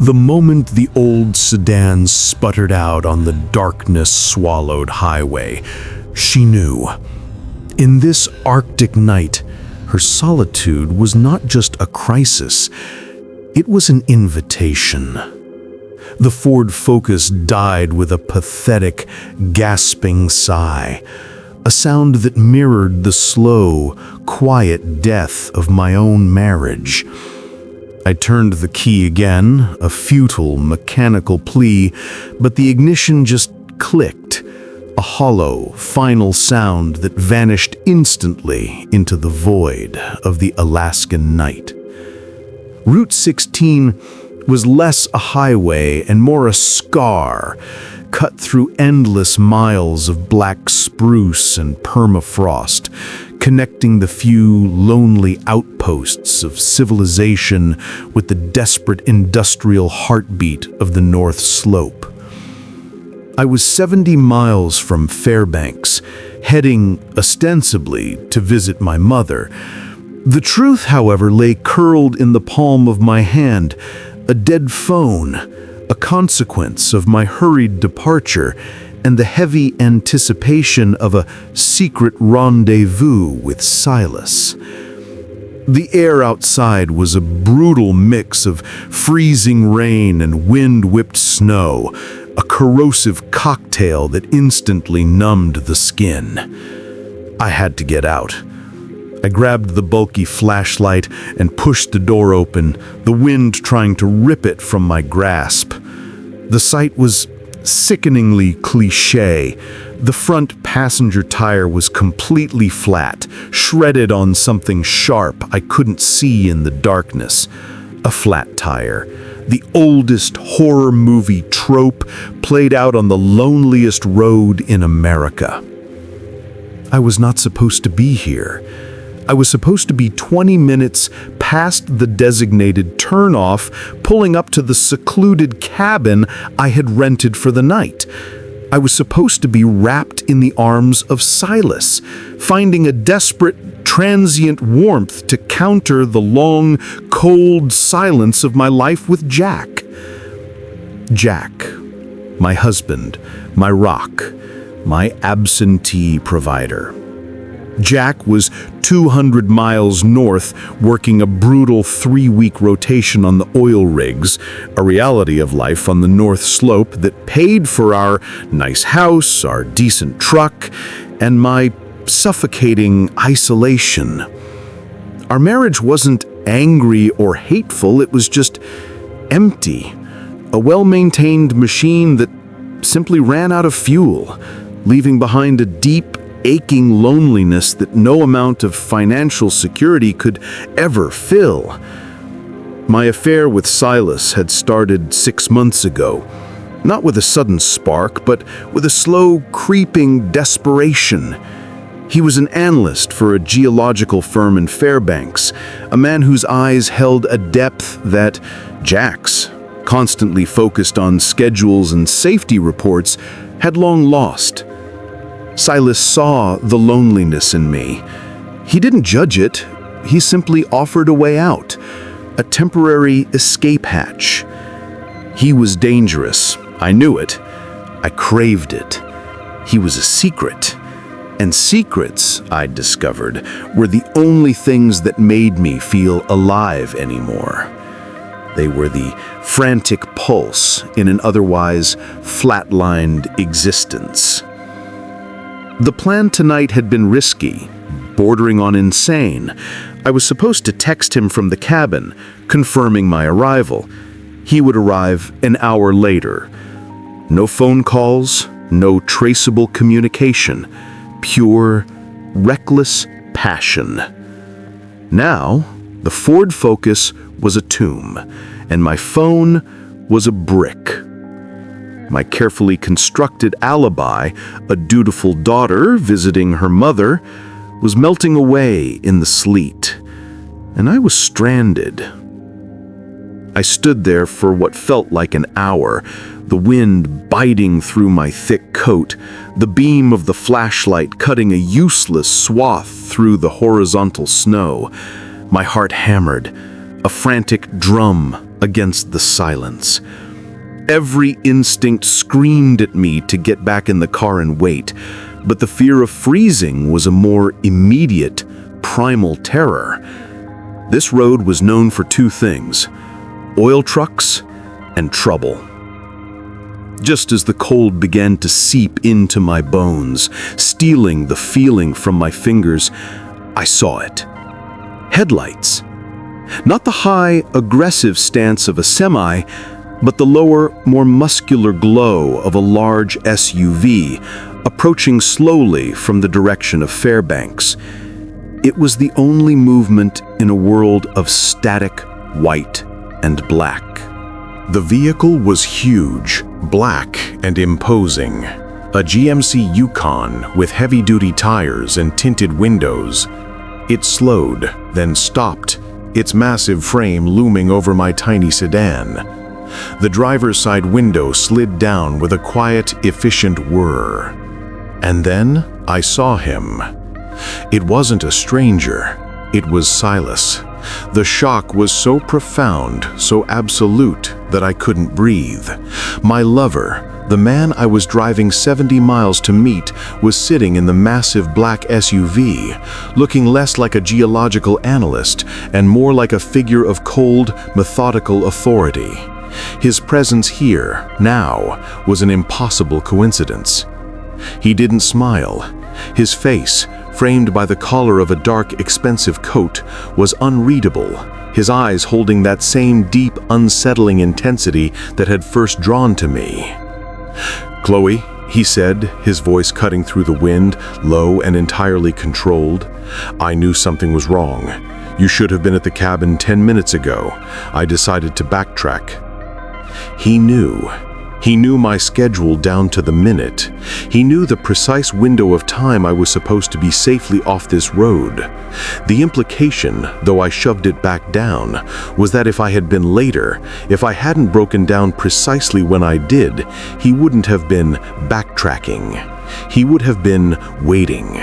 The moment the old sedan sputtered out on the darkness-swallowed highway, she knew. In this Arctic night, her solitude was not just a crisis, it was an invitation. The Ford Focus died with a pathetic, gasping sigh, a sound that mirrored the slow, quiet death of my own marriage. I turned the key again, a futile, mechanical plea, but the ignition just clicked, a hollow, final sound that vanished instantly into the void of the Alaskan night. Route 16 was less a highway and more a scar, cut through endless miles of black spruce and permafrost, connecting the few lonely outposts of civilization with the desperate industrial heartbeat of the North Slope. I was 70 miles from Fairbanks, heading ostensibly to visit my mother. The truth, however, lay curled in the palm of my hand, a dead phone, a consequence of my hurried departure, and the heavy anticipation of a secret rendezvous with Silas. The air outside was a brutal mix of freezing rain and wind-whipped snow, a corrosive cocktail that instantly numbed the skin. I had to get out. I grabbed the bulky flashlight and pushed the door open, the wind trying to rip it from my grasp. The sight was sickeningly cliché. The front passenger tire was completely flat, shredded on something sharp I couldn't see in the darkness. A flat tire. The oldest horror movie trope played out on the loneliest road in America. I was not supposed to be here. I was supposed to be 20 minutes past the designated turnoff, pulling up to the secluded cabin I had rented for the night. I was supposed to be wrapped in the arms of Silas, finding a desperate, transient warmth to counter the long, cold silence of my life with Jack. Jack, my husband, my rock, my absentee provider. Jack was 200 miles north, working a brutal 3-week rotation on the oil rigs, a reality of life on the North Slope that paid for our nice house, our decent truck, and my suffocating isolation. Our marriage wasn't angry or hateful, it was just empty. A well-maintained machine that simply ran out of fuel, leaving behind a deep, aching loneliness that no amount of financial security could ever fill. My affair with Silas had started 6 months ago, not with a sudden spark, but with a slow, creeping desperation. He was an analyst for a geological firm in Fairbanks, a man whose eyes held a depth that Jack's, constantly focused on schedules and safety reports, had long lost. Silas saw the loneliness in me. He didn't judge it, he simply offered a way out, a temporary escape hatch. He was dangerous, I knew it, I craved it. He was a secret, and secrets, I'd discovered, were the only things that made me feel alive anymore. They were the frantic pulse in an otherwise flatlined existence. The plan tonight had been risky, bordering on insane. I was supposed to text him from the cabin, confirming my arrival. He would arrive an hour later. No phone calls, no traceable communication, pure, reckless passion. Now, the Ford Focus was a tomb, and my phone was a brick. My carefully constructed alibi, a dutiful daughter visiting her mother, was melting away in the sleet, and I was stranded. I stood there for what felt like an hour, the wind biting through my thick coat, the beam of the flashlight cutting a useless swath through the horizontal snow. My heart hammered, a frantic drum against the silence. Every instinct screamed at me to get back in the car and wait, but the fear of freezing was a more immediate, primal terror. This road was known for two things: oil trucks and trouble. Just as the cold began to seep into my bones, stealing the feeling from my fingers, I saw it. Headlights. Not the high, aggressive stance of a semi, but the lower, more muscular glow of a large SUV, approaching slowly from the direction of Fairbanks. It was the only movement in a world of static white and black. The vehicle was huge, black and imposing. A GMC Yukon with heavy-duty tires and tinted windows. It slowed, then stopped, its massive frame looming over my tiny sedan. The driver's side window slid down with a quiet, efficient whir. And then I saw him. It wasn't a stranger. It was Silas. The shock was so profound, so absolute, that I couldn't breathe. My lover, the man I was driving 70 miles to meet, was sitting in the massive black SUV, looking less like a geological analyst and more like a figure of cold, methodical authority. His presence here, now, was an impossible coincidence. He didn't smile. His face, framed by the collar of a dark, expensive coat, was unreadable, his eyes holding that same deep, unsettling intensity that had first drawn to me. "Chloe," he said, his voice cutting through the wind, low and entirely controlled. "I knew something was wrong. You should have been at the cabin 10 minutes ago. I decided to backtrack." He knew. He knew my schedule down to the minute. He knew the precise window of time I was supposed to be safely off this road. The implication, though I shoved it back down, was that if I had been later, if I hadn't broken down precisely when I did, he wouldn't have been backtracking. He would have been waiting.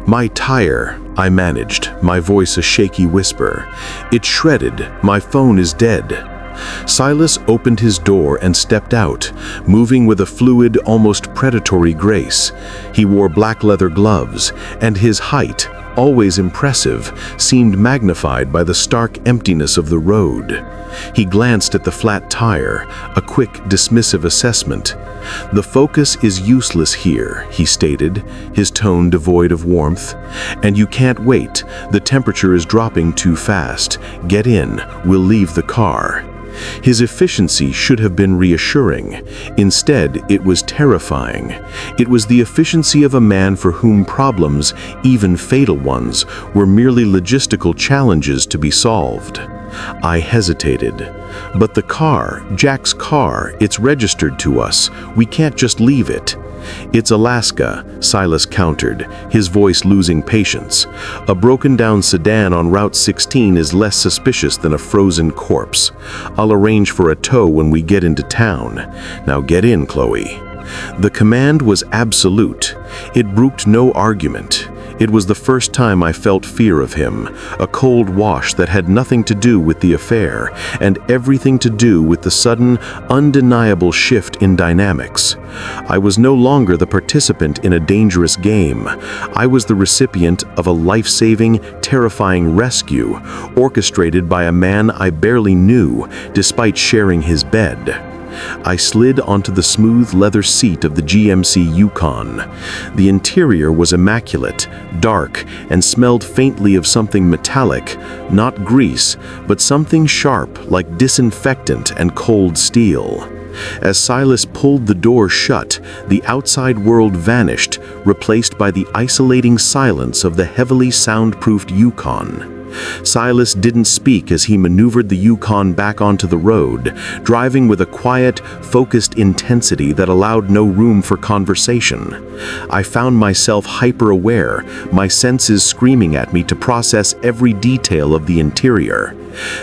"My tire," I managed, my voice a shaky whisper. "It's shredded. My phone is dead." Silas opened his door and stepped out, moving with a fluid, almost predatory grace. He wore black leather gloves, and his height, always impressive, seemed magnified by the stark emptiness of the road. He glanced at the flat tire, a quick, dismissive assessment. "The Focus is useless here," he stated, his tone devoid of warmth. "And you can't wait. The temperature is dropping too fast. Get in. We'll leave the car." His efficiency should have been reassuring. Instead, it was terrifying. It was the efficiency of a man for whom problems, even fatal ones, were merely logistical challenges to be solved. I hesitated. "But the car, Jack's car, it's registered to us. We can't just leave it." "It's Alaska," Silas countered, his voice losing patience. "A broken-down sedan on Route 16 is less suspicious than a frozen corpse. I'll arrange for a tow when we get into town. Now get in, Chloe." The command was absolute. It brooked no argument. It was the first time I felt fear of him, a cold wash that had nothing to do with the affair, and everything to do with the sudden, undeniable shift in dynamics. I was no longer the participant in a dangerous game. I was the recipient of a life-saving, terrifying rescue, orchestrated by a man I barely knew, despite sharing his bed. I slid onto the smooth leather seat of the GMC Yukon. The interior was immaculate, dark, and smelled faintly of something metallic, not grease, but something sharp like disinfectant and cold steel. As Silas pulled the door shut, the outside world vanished, replaced by the isolating silence of the heavily soundproofed Yukon. Silas didn't speak as he maneuvered the Yukon back onto the road, driving with a quiet, focused intensity that allowed no room for conversation. I found myself hyper-aware, my senses screaming at me to process every detail of the interior.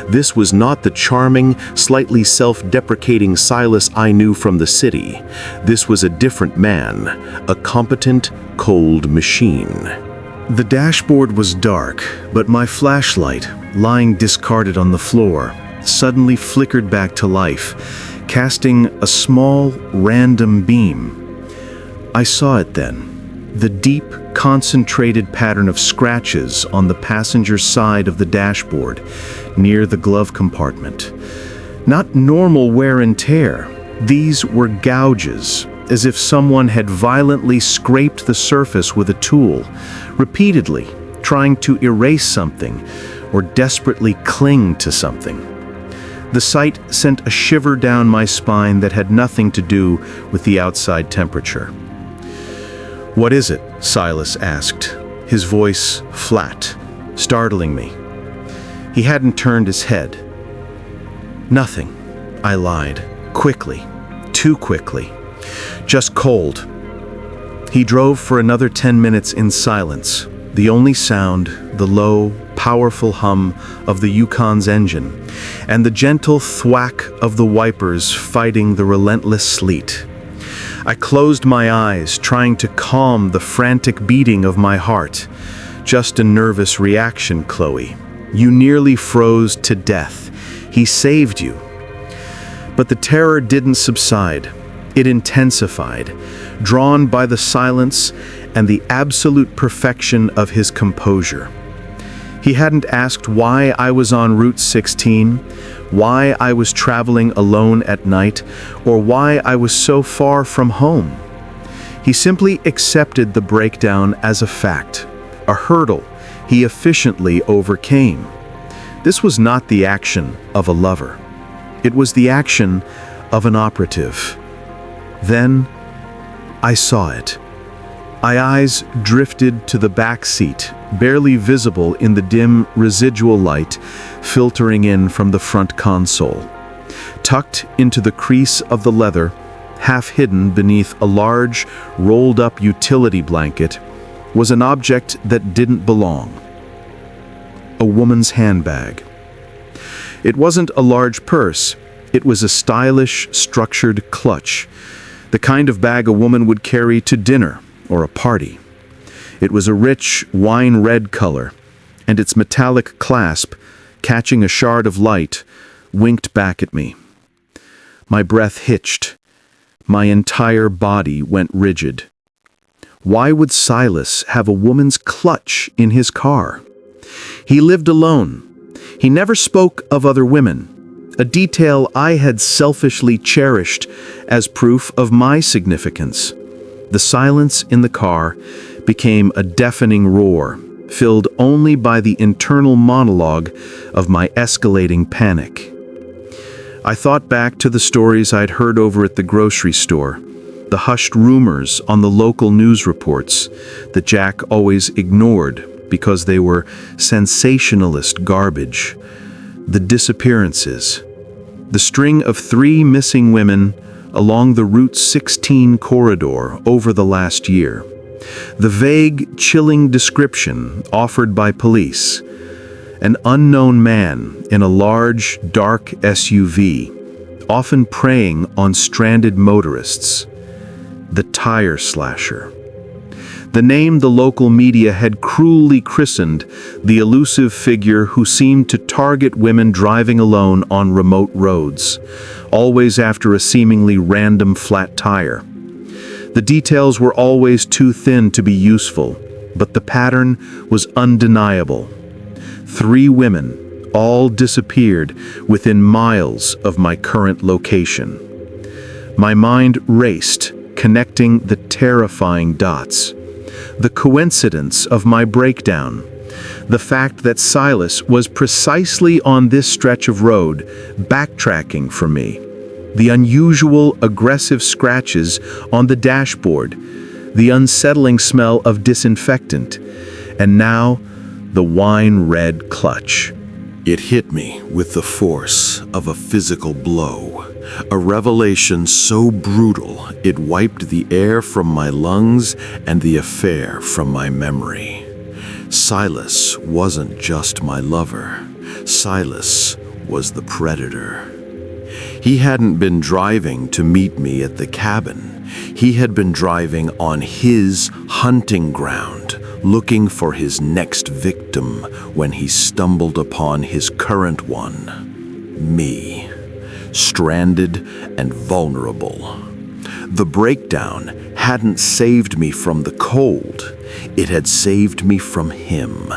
This was not the charming, slightly self-deprecating Silas I knew from the city. This was a different man, a competent, cold machine. The dashboard was dark, but my flashlight, lying discarded on the floor, suddenly flickered back to life, casting a small, random beam. I saw it then, the deep, concentrated pattern of scratches on the passenger side of the dashboard, near the glove compartment. Not normal wear and tear. These were gouges, as if someone had violently scraped the surface with a tool, repeatedly trying to erase something or desperately cling to something. The sight sent a shiver down my spine that had nothing to do with the outside temperature. "What is it?" Silas asked, his voice flat, startling me. He hadn't turned his head. "Nothing," I lied, quickly, too quickly. "Just cold." He drove for another 10 minutes in silence, the only sound, the low, powerful hum of the Yukon's engine, and the gentle thwack of the wipers fighting the relentless sleet. I closed my eyes, trying to calm the frantic beating of my heart. "Just a nervous reaction, Chloe. You nearly froze to death. He saved you." But the terror didn't subside. It intensified, drawn by the silence and the absolute perfection of his composure. He hadn't asked why I was on Route 16, why I was traveling alone at night, or why I was so far from home. He simply accepted the breakdown as a fact, a hurdle he efficiently overcame. This was not the action of a lover. It was the action of an operative. Then I saw it. My eyes drifted to the back seat, barely visible in the dim residual light filtering in from the front console. Tucked into the crease of the leather, half hidden beneath a large, rolled-up utility blanket, was an object that didn't belong. A woman's handbag. It wasn't a large purse. It was a stylish, structured clutch, the kind of bag a woman would carry to dinner or a party. It was a rich, wine-red color, and its metallic clasp, catching a shard of light, winked back at me. My breath hitched. My entire body went rigid. Why would Silas have a woman's clutch in his car? He lived alone. He never spoke of other women, a detail I had selfishly cherished as proof of my significance. The silence in the car became a deafening roar, filled only by the internal monologue of my escalating panic. I thought back to the stories I'd heard over at the grocery store, the hushed rumors on the local news reports that Jack always ignored because they were sensationalist garbage. The disappearances. The string of 3 missing women along the Route 16 corridor over the last year. The vague, chilling description offered by police. An unknown man in a large, dark SUV, often preying on stranded motorists. The tire slasher. The name the local media had cruelly christened the elusive figure who seemed to target women driving alone on remote roads, always after a seemingly random flat tire. The details were always too thin to be useful, but the pattern was undeniable. 3 women, all disappeared within miles of my current location. My mind raced, connecting the terrifying dots. The coincidence of my breakdown, the fact that Silas was precisely on this stretch of road, backtracking from me, the unusual aggressive scratches on the dashboard, the unsettling smell of disinfectant, and now the wine-red clutch. It hit me with the force of a physical blow, a revelation so brutal it wiped the air from my lungs and the affair from my memory. Silas wasn't just my lover. Silas was the predator. He hadn't been driving to meet me at the cabin. He had been driving on his hunting ground, looking for his next victim when he stumbled upon his current one. Me, stranded and vulnerable. The breakdown hadn't saved me from the cold. It had saved me from him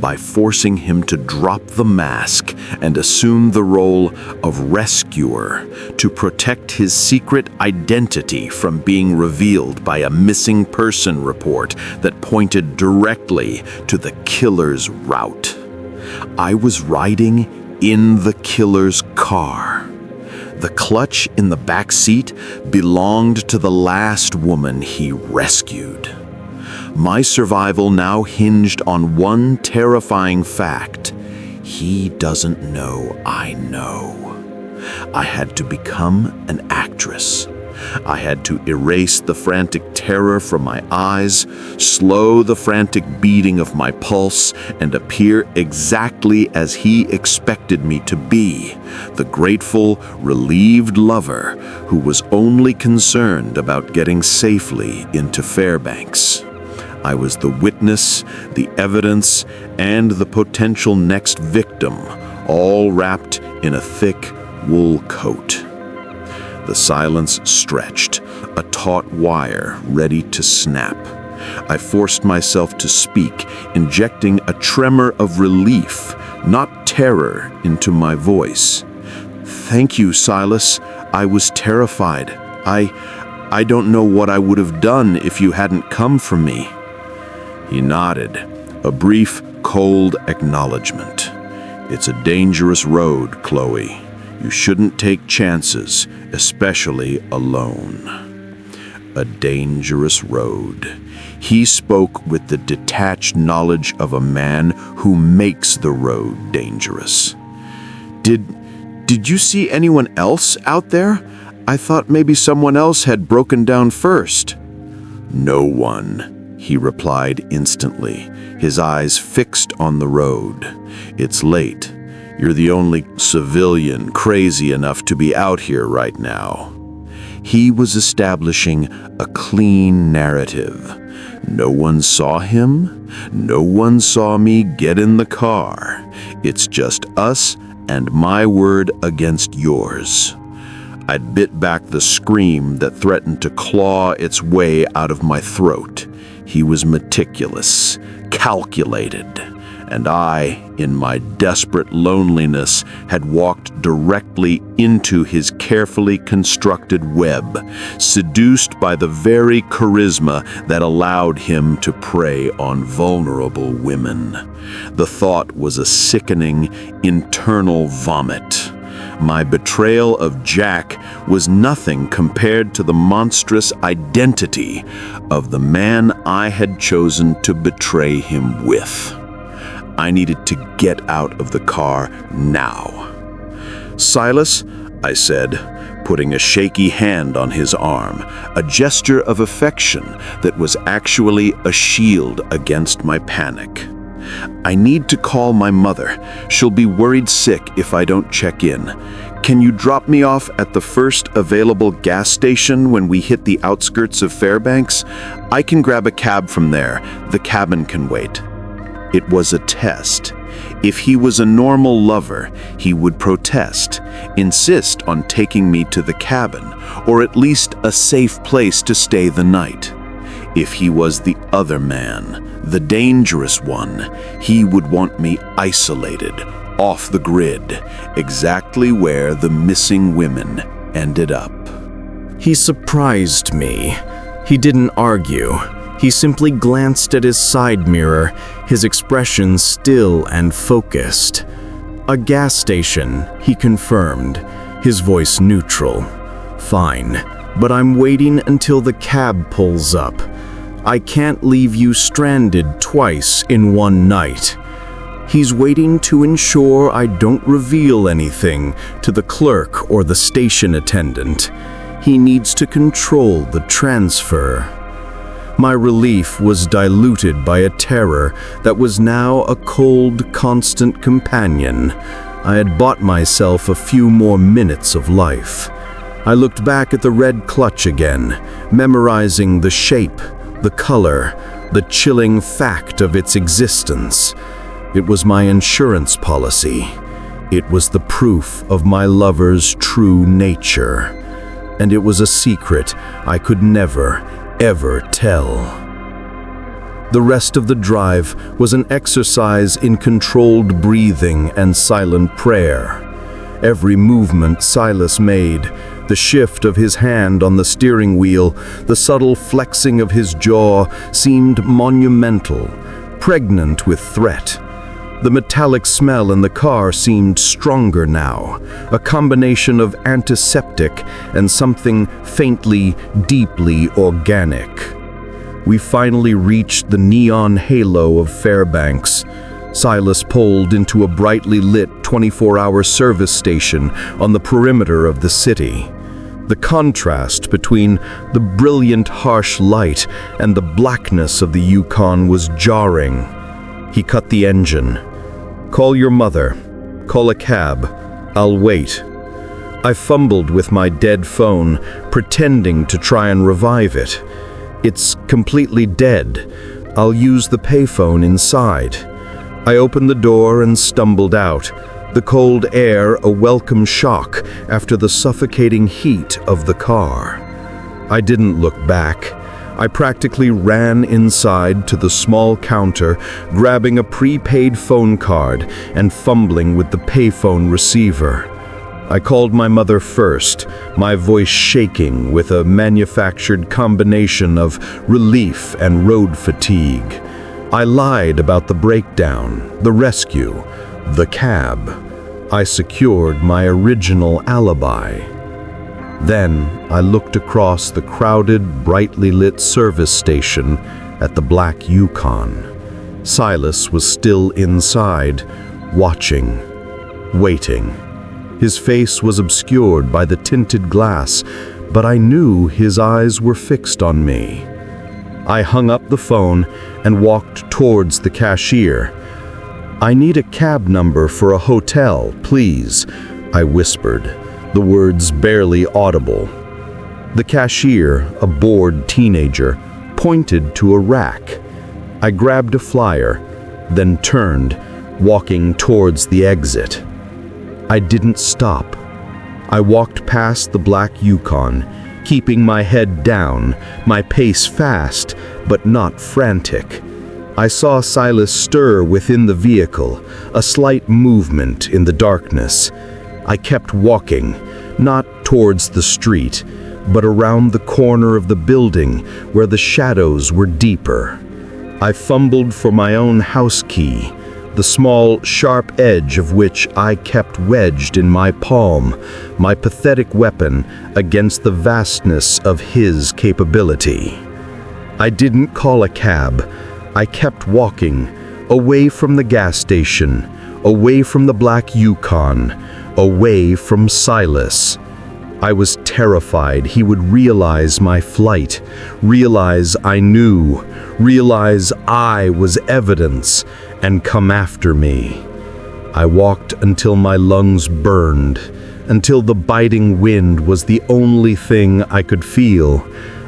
by forcing him to drop the mask and assume the role of rescuer to protect his secret identity from being revealed by a missing person report that pointed directly to the killer's route. I was riding in the killer's car. The clutch in the back seat belonged to the last woman he rescued. My survival now hinged on one terrifying fact. He doesn't know I know. I had to become an actress. I had to erase the frantic terror from my eyes, slow the frantic beating of my pulse, and appear exactly as he expected me to be, the grateful, relieved lover who was only concerned about getting safely into Fairbanks. I was the witness, the evidence, and the potential next victim, all wrapped in a thick wool coat. The silence stretched, a taut wire ready to snap. I forced myself to speak, injecting a tremor of relief, not terror, into my voice. "Thank you, Silas. I was terrified. I don't know what I would have done if you hadn't come for me." He nodded, a brief, cold acknowledgement. "It's a dangerous road, Chloe. You shouldn't take chances, especially alone." A dangerous road. He spoke with the detached knowledge of a man who makes the road dangerous. Did you see anyone else out there? I thought maybe someone else had broken down first." "No one," he replied instantly, his eyes fixed on the road. "It's late. You're the only civilian crazy enough to be out here right now." He was establishing a clean narrative. No one saw him. No one saw me get in the car. It's just us and my word against yours. I'd bit back the scream that threatened to claw its way out of my throat. He was meticulous, calculated, and I, in my desperate loneliness, had walked directly into his carefully constructed web, seduced by the very charisma that allowed him to prey on vulnerable women. The thought was a sickening, internal vomit. My betrayal of Jack was nothing compared to the monstrous identity of the man I had chosen to betray him with. I needed to get out of the car now. "Silas," I said, putting a shaky hand on his arm, a gesture of affection that was actually a shield against my panic. "I need to call my mother. She'll be worried sick if I don't check in. Can you drop me off at the first available gas station when we hit the outskirts of Fairbanks? I can grab a cab from there. The cabin can wait." It was a test. If he was a normal lover, he would protest, insist on taking me to the cabin, or at least a safe place to stay the night. If he was the other man, the dangerous one, he would want me isolated, off the grid, exactly where the missing women ended up. He surprised me. He didn't argue. He simply glanced at his side mirror, his expression still and focused. "A gas station," he confirmed, his voice neutral. "Fine, but I'm waiting until the cab pulls up. I can't leave you stranded twice in one night." He's waiting to ensure I don't reveal anything to the clerk or the station attendant. He needs to control the transfer. My relief was diluted by a terror that was now a cold, constant companion. I had bought myself a few more minutes of life. I looked back at the red clutch again, memorizing the shape, the color, the chilling fact of its existence. It was my insurance policy. It was the proof of my lover's true nature, and it was a secret I could never, ever tell. The rest of the drive was an exercise in controlled breathing and silent prayer. Every movement Silas made, the shift of his hand on the steering wheel, the subtle flexing of his jaw seemed monumental, pregnant with threat. The metallic smell in the car seemed stronger now, a combination of antiseptic and something faintly, deeply organic. We finally reached the neon halo of Fairbanks. Silas pulled into a brightly lit 24-hour service station on the perimeter of the city. The contrast between the brilliant, harsh light and the blackness of the Yukon was jarring. He cut the engine. "Call your mother. Call a cab. I'll wait." I fumbled with my dead phone, pretending to try and revive it. "It's completely dead. I'll use the payphone inside." I opened the door and stumbled out, the cold air a welcome shock after the suffocating heat of the car. I didn't look back. I practically ran inside to the small counter, grabbing a prepaid phone card and fumbling with the payphone receiver. I called my mother first, my voice shaking with a manufactured combination of relief and road fatigue. I lied about the breakdown, the rescue, the cab. I secured my original alibi. Then I looked across the crowded, brightly lit service station at the black Yukon. Silas was still inside, watching, waiting. His face was obscured by the tinted glass, but I knew his eyes were fixed on me. I hung up the phone and walked towards the cashier. "I need a cab number for a hotel, please," I whispered, the words barely audible. The cashier, a bored teenager, pointed to a rack. I grabbed a flyer, then turned, walking towards the exit. I didn't stop. I walked past the black Yukon, keeping my head down, my pace fast, but not frantic. I saw Silas stir within the vehicle, a slight movement in the darkness. I kept walking, not towards the street, but around the corner of the building where the shadows were deeper. I fumbled for my own house key, the small, sharp edge of which I kept wedged in my palm, my pathetic weapon against the vastness of his capability. I didn't call a cab. I kept walking, away from the gas station, away from the black Yukon, away from Silas. I was terrified he would realize my flight, realize I knew, realize I was evidence, and come after me. I walked until my lungs burned, until the biting wind was the only thing I could feel,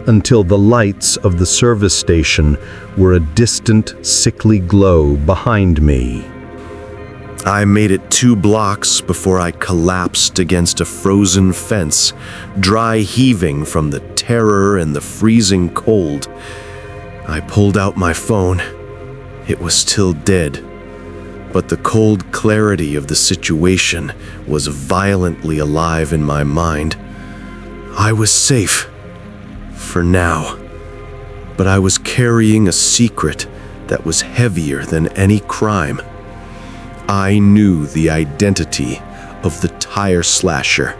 until the lights of the service station were a distant, sickly glow behind me. I made it 2 blocks before I collapsed against a frozen fence, dry heaving from the terror and the freezing cold. I pulled out my phone. It was still dead, but the cold clarity of the situation was violently alive in my mind. I was safe, for now, but I was carrying a secret that was heavier than any crime. I knew the identity of the tire slasher,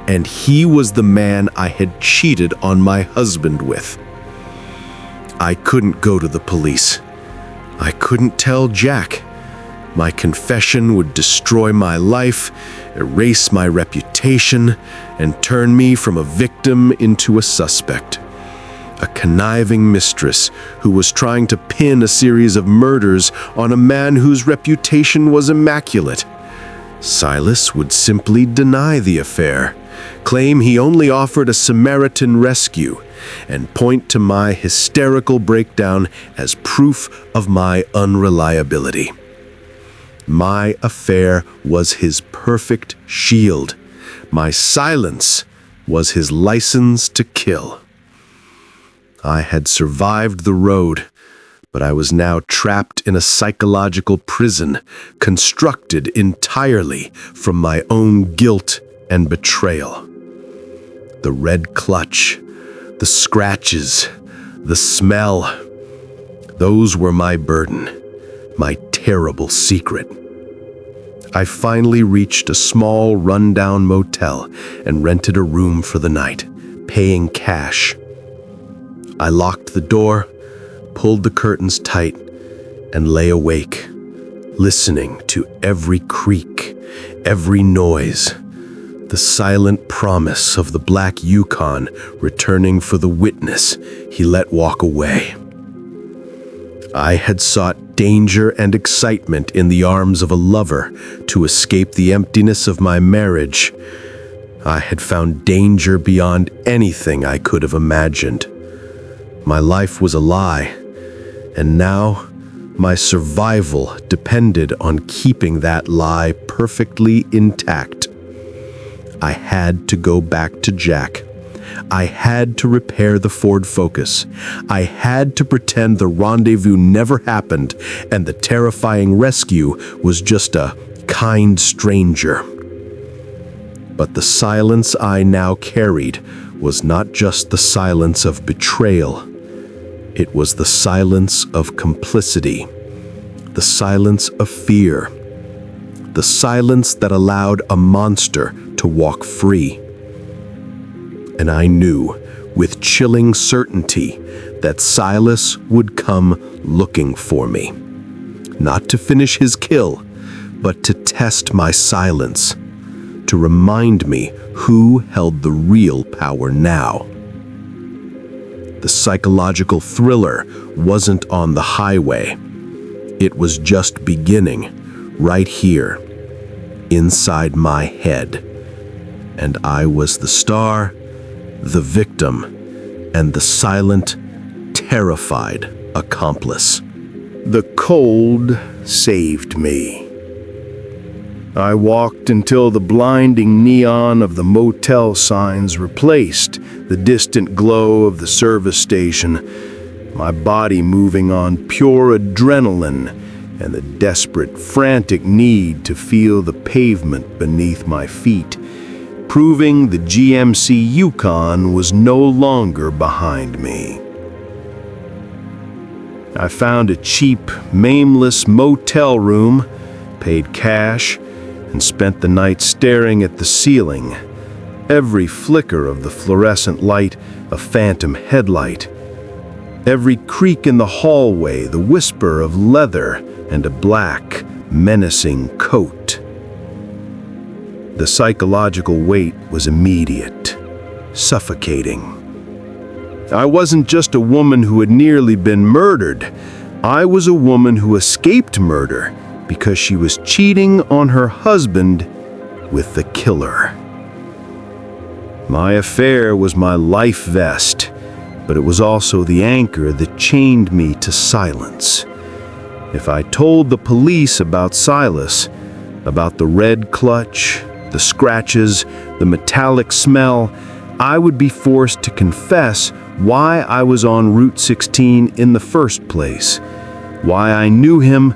and he was the man I had cheated on my husband with. I couldn't go to the police. I couldn't tell Jack. My confession would destroy my life, erase my reputation, and turn me from a victim into a suspect. A conniving mistress who was trying to pin a series of murders on a man whose reputation was immaculate. Silas would simply deny the affair, claim he only offered a Samaritan rescue, and point to my hysterical breakdown as proof of my unreliability. My affair was his perfect shield. My silence was his license to kill. I had survived the road, but I was now trapped in a psychological prison constructed entirely from my own guilt and betrayal. The red clutch, the scratches, the smell, those were my burden, my terrible secret. I finally reached a small, rundown motel and rented a room for the night, paying cash. I locked the door, pulled the curtains tight, and lay awake, listening to every creak, every noise, the silent promise of the black Yukon returning for the witness he let walk away. I had sought danger and excitement in the arms of a lover to escape the emptiness of my marriage. I had found danger beyond anything I could have imagined. My life was a lie, and now my survival depended on keeping that lie perfectly intact. I had to go back to Jack. I had to repair the Ford Focus. I had to pretend the rendezvous never happened and the terrifying rescue was just a kind stranger. But the silence I now carried was not just the silence of betrayal. It was the silence of complicity, the silence of fear, the silence that allowed a monster to walk free. And I knew, with chilling certainty, that Silas would come looking for me. Not to finish his kill, but to test my silence, to remind me who held the real power now. The psychological thriller wasn't on the highway. It was just beginning, right here, inside my head. And I was the star, the victim, and the silent, terrified accomplice. The cold saved me. I walked until the blinding neon of the motel signs replaced the distant glow of the service station, my body moving on pure adrenaline and the desperate, frantic need to feel the pavement beneath my feet, proving the GMC Yukon was no longer behind me. I found a cheap, nameless motel room, paid cash, and spent the night staring at the ceiling. Every flicker of the fluorescent light a phantom headlight. Every creak in the hallway the whisper of leather and a black, menacing coat. The psychological weight was immediate, suffocating. I wasn't just a woman who had nearly been murdered. I was a woman who escaped murder because she was cheating on her husband with the killer. My affair was my life vest, but it was also the anchor that chained me to silence. If I told the police about Silas, about the red clutch, the scratches, the metallic smell, I would be forced to confess why I was on Route 16 in the first place, why I knew him,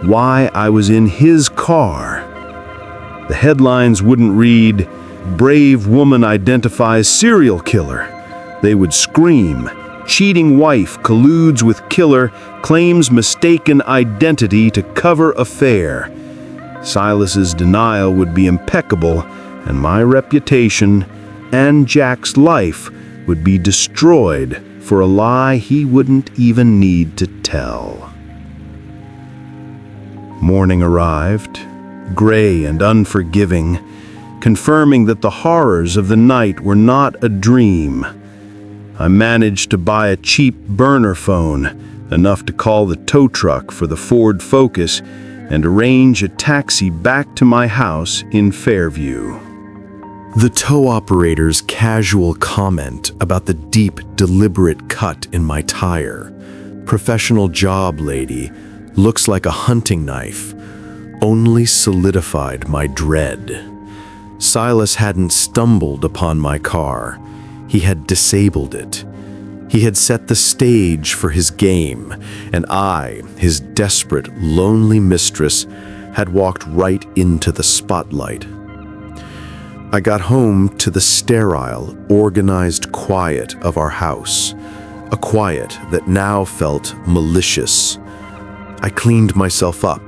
why I was in his car. The headlines wouldn't read, "Brave woman identifies serial killer." They would scream, "Cheating wife colludes with killer, claims mistaken identity to cover affair." Silas's denial would be impeccable, and my reputation and Jack's life would be destroyed for a lie he wouldn't even need to tell. Morning arrived, gray and unforgiving, confirming that the horrors of the night were not a dream. I managed to buy a cheap burner phone, enough to call the tow truck for the Ford Focus, and arrange a taxi back to my house in Fairview. The tow operator's casual comment about the deep, deliberate cut in my tire, "Professional job, lady, looks like a hunting knife," only solidified my dread. Silas hadn't stumbled upon my car. He had disabled it. He had set the stage for his game, and I, his desperate, lonely mistress, had walked right into the spotlight. I got home to the sterile, organized quiet of our house, a quiet that now felt malicious. I cleaned myself up,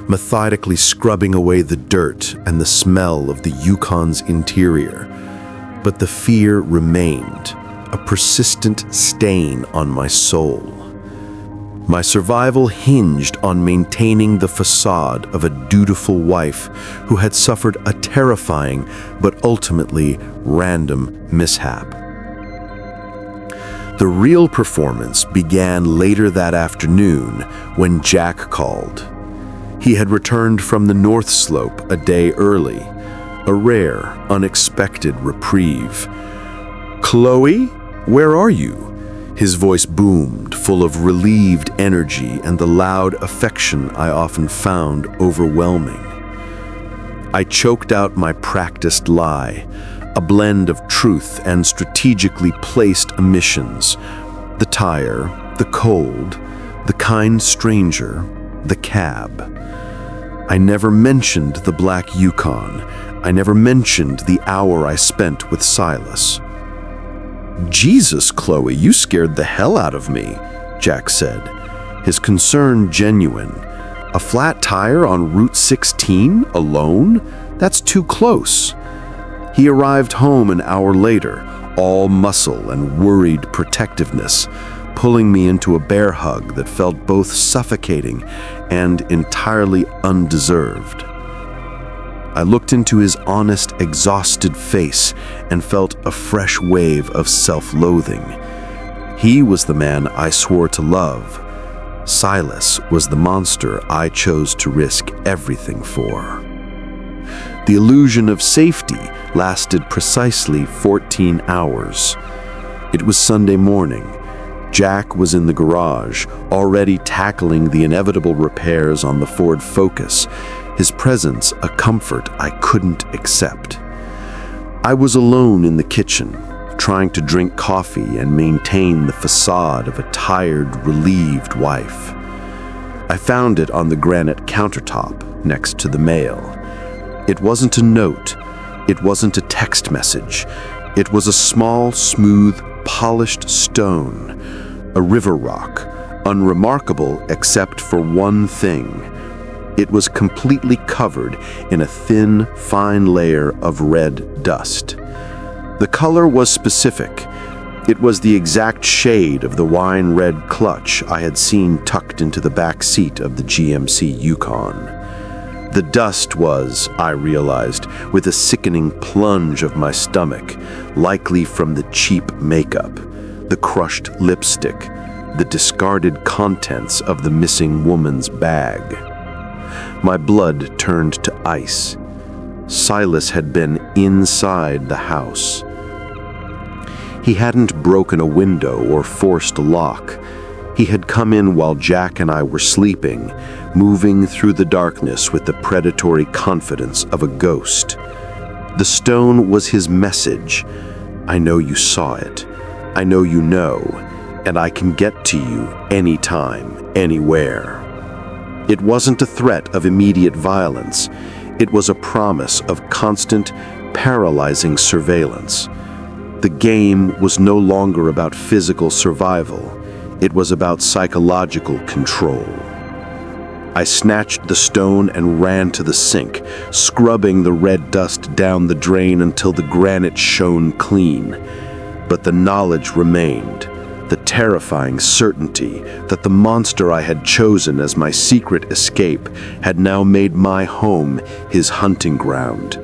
methodically scrubbing away the dirt and the smell of the Yukon's interior. But the fear remained, a persistent stain on my soul. My survival hinged on maintaining the facade of a dutiful wife who had suffered a terrifying but ultimately random mishap. The real performance began later that afternoon when Jack called. He had returned from the North Slope a day early, a rare, unexpected reprieve. "Chloe, where are you?" His voice boomed, full of relieved energy and the loud affection I often found overwhelming. I choked out my practiced lie, a blend of truth and strategically placed omissions. The tire, the cold, the kind stranger, the cab. I never mentioned the black Yukon. I never mentioned the hour I spent with Silas. "Jesus, Chloe, you scared the hell out of me," Jack said, his concern genuine. "A flat tire on Route 16 alone? That's too close." He arrived home an hour later, all muscle and worried protectiveness, pulling me into a bear hug that felt both suffocating and entirely undeserved. I looked into his honest, exhausted face and felt a fresh wave of self-loathing. He was the man I swore to love. Silas was the monster I chose to risk everything for. The illusion of safety lasted precisely 14 hours. It was Sunday morning. Jack was in the garage, already tackling the inevitable repairs on the Ford Focus, his presence a comfort I couldn't accept. I was alone in the kitchen, trying to drink coffee and maintain the facade of a tired, relieved wife. I found it on the granite countertop next to the mail. It wasn't a note. It wasn't a text message. It was a small, smooth, polished stone, a river rock, unremarkable except for one thing. It was completely covered in a thin, fine layer of red dust. The color was specific. It was the exact shade of the wine-red clutch I had seen tucked into the back seat of the GMC Yukon. The dust was, I realized, with a sickening plunge of my stomach, likely from the cheap makeup, the crushed lipstick, the discarded contents of the missing woman's bag. My blood turned to ice. Silas had been inside the house. He hadn't broken a window or forced a lock. He had come in while Jack and I were sleeping, moving through the darkness with the predatory confidence of a ghost. The stone was his message. I know you saw it. I know you know, and I can get to you anytime, anywhere. It wasn't a threat of immediate violence. It was a promise of constant, paralyzing surveillance. The game was no longer about physical survival. It was about psychological control. I snatched the stone and ran to the sink, scrubbing the red dust down the drain until the granite shone clean. But the knowledge remained, the terrifying certainty that the monster I had chosen as my secret escape had now made my home his hunting ground.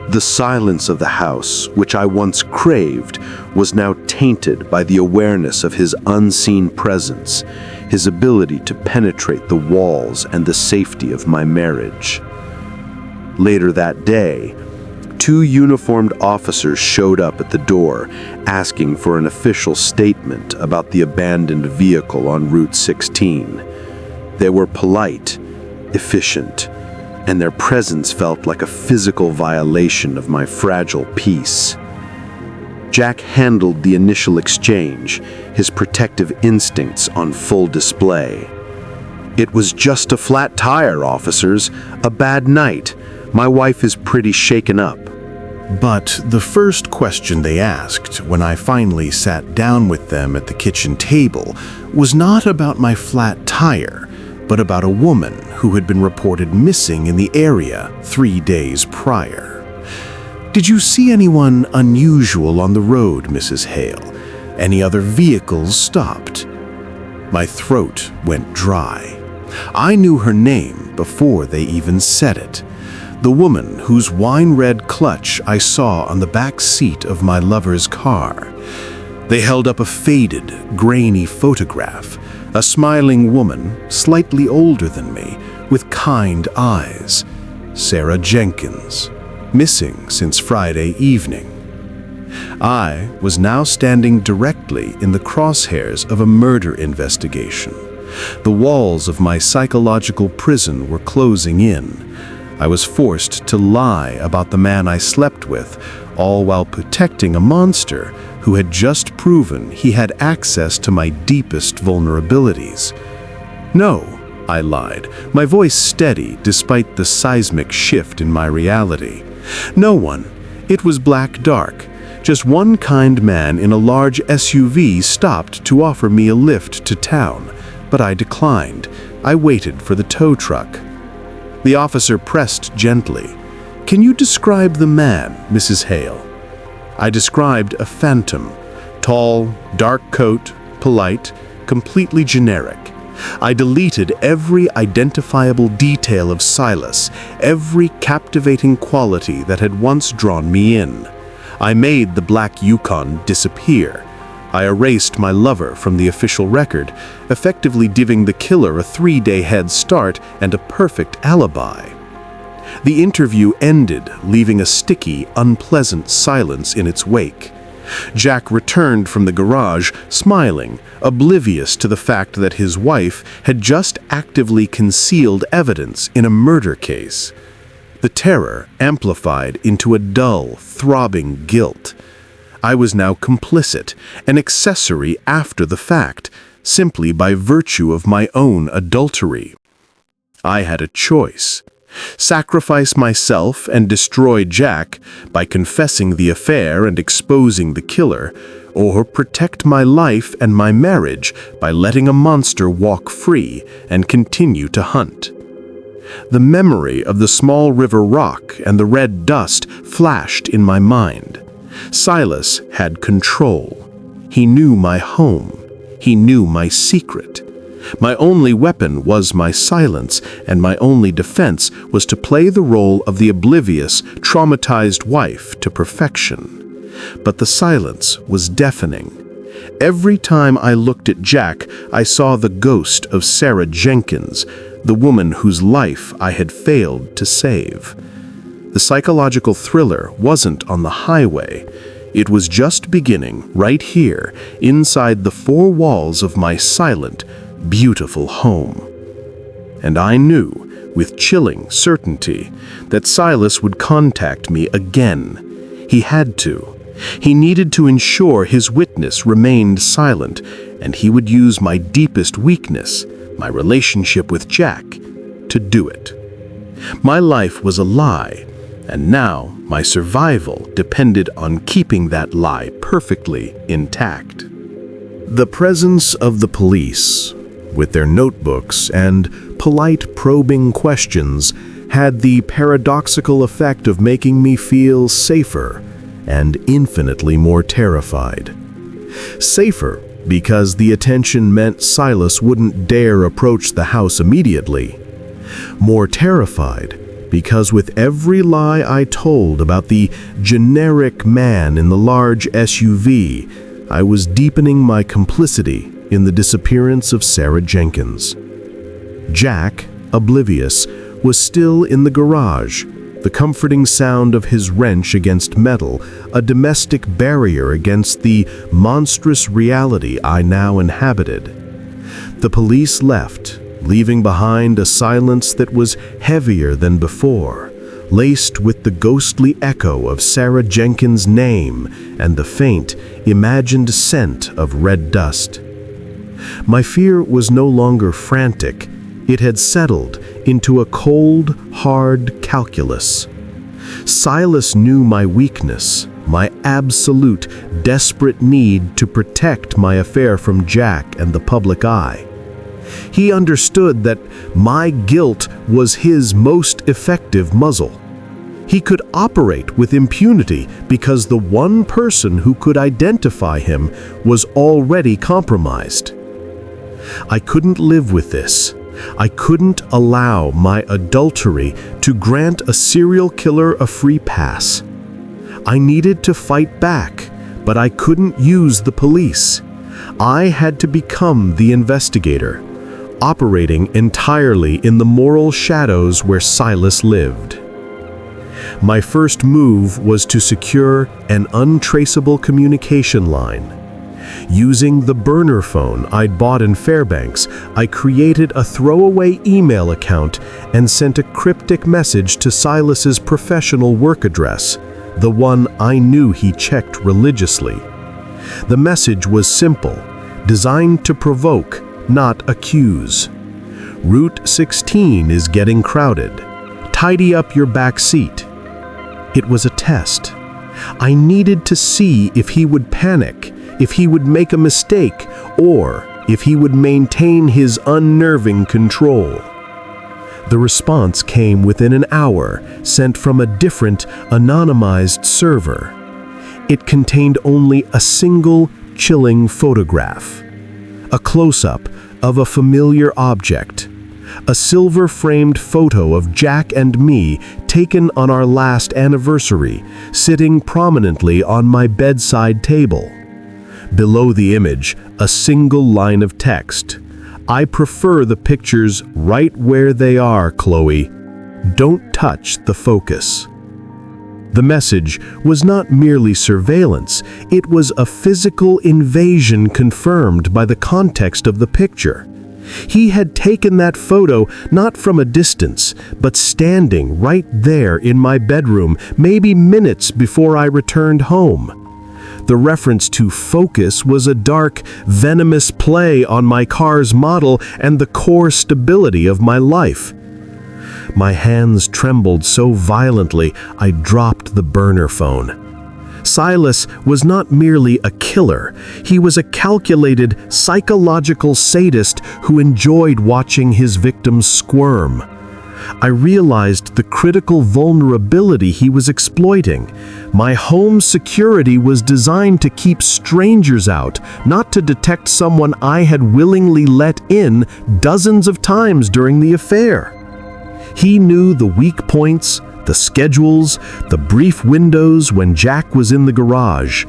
The silence of the house, which I once craved, was now tainted by the awareness of his unseen presence, his ability to penetrate the walls and the safety of my marriage. Later that day, 2 uniformed officers showed up at the door, asking for an official statement about the abandoned vehicle on Route 16. They were polite, efficient, and their presence felt like a physical violation of my fragile peace. Jack handled the initial exchange, his protective instincts on full display. "It was just a flat tire, officers. A bad night. My wife is pretty shaken up." But the first question they asked when I finally sat down with them at the kitchen table was not about my flat tire, but about a woman who had been reported missing in the area 3 days prior. "Did you see anyone unusual on the road, Mrs. Hale? Any other vehicles stopped?" My throat went dry. I knew her name before they even said it. The woman whose wine-red clutch I saw on the back seat of my lover's car. They held up a faded, grainy photograph, a smiling woman, slightly older than me, with kind eyes. Sarah Jenkins, missing since Friday evening. I was now standing directly in the crosshairs of a murder investigation. The walls of my psychological prison were closing in. I was forced to lie about the man I slept with, all while protecting a monster who had just proven he had access to my deepest vulnerabilities. "No," I lied, my voice steady despite the seismic shift in my reality. "No one. It was black dark. Just one kind man in a large SUV stopped to offer me a lift to town, but I declined. I waited for the tow truck." The officer pressed gently. "Can you describe the man, Mrs. Hale?" I described a phantom. Tall, dark coat, polite, completely generic. I deleted every identifiable detail of Silas, every captivating quality that had once drawn me in. I made the black Yukon disappear. I erased my lover from the official record, effectively giving the killer a 3-day head start and a perfect alibi. The interview ended, leaving a sticky, unpleasant silence in its wake. Jack returned from the garage, smiling, oblivious to the fact that his wife had just actively concealed evidence in a murder case. The terror amplified into a dull, throbbing guilt. I was now complicit, an accessory after the fact, simply by virtue of my own adultery. I had a choice. Sacrifice myself and destroy Jack by confessing the affair and exposing the killer, or protect my life and my marriage by letting a monster walk free and continue to hunt. The memory of the small river rock and the red dust flashed in my mind. Silas had control. He knew my home. He knew my secret. My only weapon was my silence, and my only defense was to play the role of the oblivious, traumatized wife to perfection. But the silence was deafening. Every time I looked at Jack, I saw the ghost of Sarah Jenkins, the woman whose life I had failed to save. The psychological thriller wasn't on the highway. It was just beginning right here, inside the four walls of my silent, beautiful home. And I knew, with chilling certainty, that Silas would contact me again. He had to. He needed to ensure his witness remained silent, and he would use my deepest weakness, my relationship with Jack, to do it. My life was a lie, and now my survival depended on keeping that lie perfectly intact. The presence of the police, with their notebooks and polite probing questions, had the paradoxical effect of making me feel safer and infinitely more terrified. Safer because the attention meant Silas wouldn't dare approach the house immediately. More terrified because with every lie I told about the generic man in the large SUV, I was deepening my complicity in the disappearance of Sarah Jenkins. Jack, oblivious, was still in the garage, the comforting sound of his wrench against metal, a domestic barrier against the monstrous reality I now inhabited. The police left, leaving behind a silence that was heavier than before, laced with the ghostly echo of Sarah Jenkins' name and the faint, imagined scent of red dust. My fear was no longer frantic. It had settled into a cold, hard calculus. Silas knew my weakness, my absolute, desperate need to protect my affair from Jack and the public eye. He understood that my guilt was his most effective muzzle. He could operate with impunity because the one person who could identify him was already compromised. I couldn't live with this. I couldn't allow my adultery to grant a serial killer a free pass. I needed to fight back, but I couldn't use the police. I had to become the investigator, operating entirely in the moral shadows where Silas lived. My first move was to secure an untraceable communication line. Using the burner phone I'd bought in Fairbanks, I created a throwaway email account and sent a cryptic message to Silas's professional work address, the one I knew he checked religiously. The message was simple, designed to provoke, not accuse. Route 16 is getting crowded. Tidy up your back seat. It was a test. I needed to see if he would panic, if he would make a mistake, or if he would maintain his unnerving control. The response came within an hour, sent from a different, anonymized server. It contained only a single, chilling photograph. A close-up of a familiar object. A silver-framed photo of Jack and me taken on our last anniversary, sitting prominently on my bedside table. Below the image, a single line of text. I prefer the pictures right where they are, Chloe. Don't touch the focus. The message was not merely surveillance, it was a physical invasion confirmed by the context of the picture. He had taken that photo not from a distance, but standing right there in my bedroom, maybe minutes before I returned home. The reference to focus was a dark, venomous play on my car's model and the core stability of my life. My hands trembled so violently, I dropped the burner phone. Silas was not merely a killer, he was a calculated, psychological sadist who enjoyed watching his victims squirm. I realized the critical vulnerability he was exploiting. My home security was designed to keep strangers out, not to detect someone I had willingly let in dozens of times during the affair. He knew the weak points, the schedules, the brief windows when Jack was in the garage.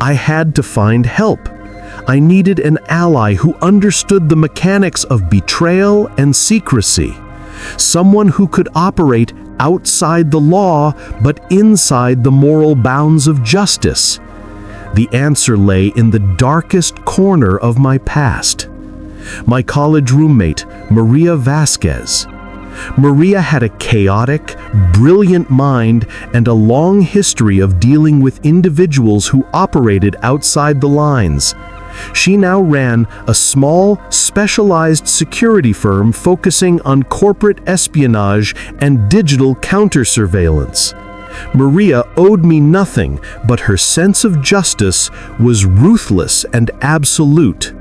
I had to find help. I needed an ally who understood the mechanics of betrayal and secrecy. Someone who could operate outside the law but inside the moral bounds of justice. The answer lay in the darkest corner of my past. My college roommate, Maria Vasquez. Maria had a chaotic, brilliant mind and a long history of dealing with individuals who operated outside the lines. She now ran a small, specialized security firm focusing on corporate espionage and digital counter-surveillance. Maria owed me nothing, but her sense of justice was ruthless and absolute.